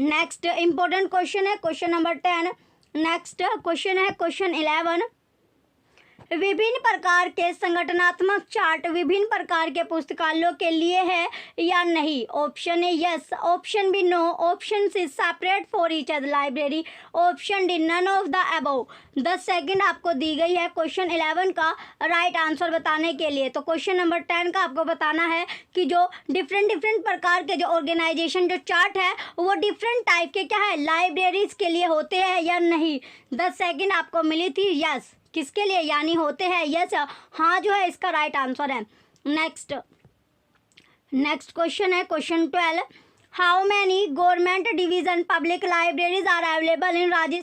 नेक्स्ट इंपॉर्टेंट क्वेश्चन है क्वेश्चन नंबर 10। नेक्स्ट क्वेश्चन है क्वेश्चन 11। विभिन्न प्रकार के संगठनात्मक चार्ट विभिन्न प्रकार के पुस्तकालयों के लिए है या नहीं। Option A yes, option B no, option C separate for each other library, option D none of the above. 10 second आपको दी गई है क्वेश्चन 11 का राइट आंसर बताने के लिए। तो क्वेश्चन नंबर 10 का आपको बताना है कि जो डिफरेंट प्रकार के जो ऑर्गेनाइजेशन जो चार्ट है वो डिफरेंट टाइप के क्या है, लाइब्रेरीज के लिए होते हैं या नहीं। 10 सेकंड आपको मिली थी, यस किसके लिए, यानी होते हैं, यस हाँ जो है इसका राइट आंसर है। नेक्स्ट क्वेश्चन है question 12। How many government division public libraries are available in Rajasthan.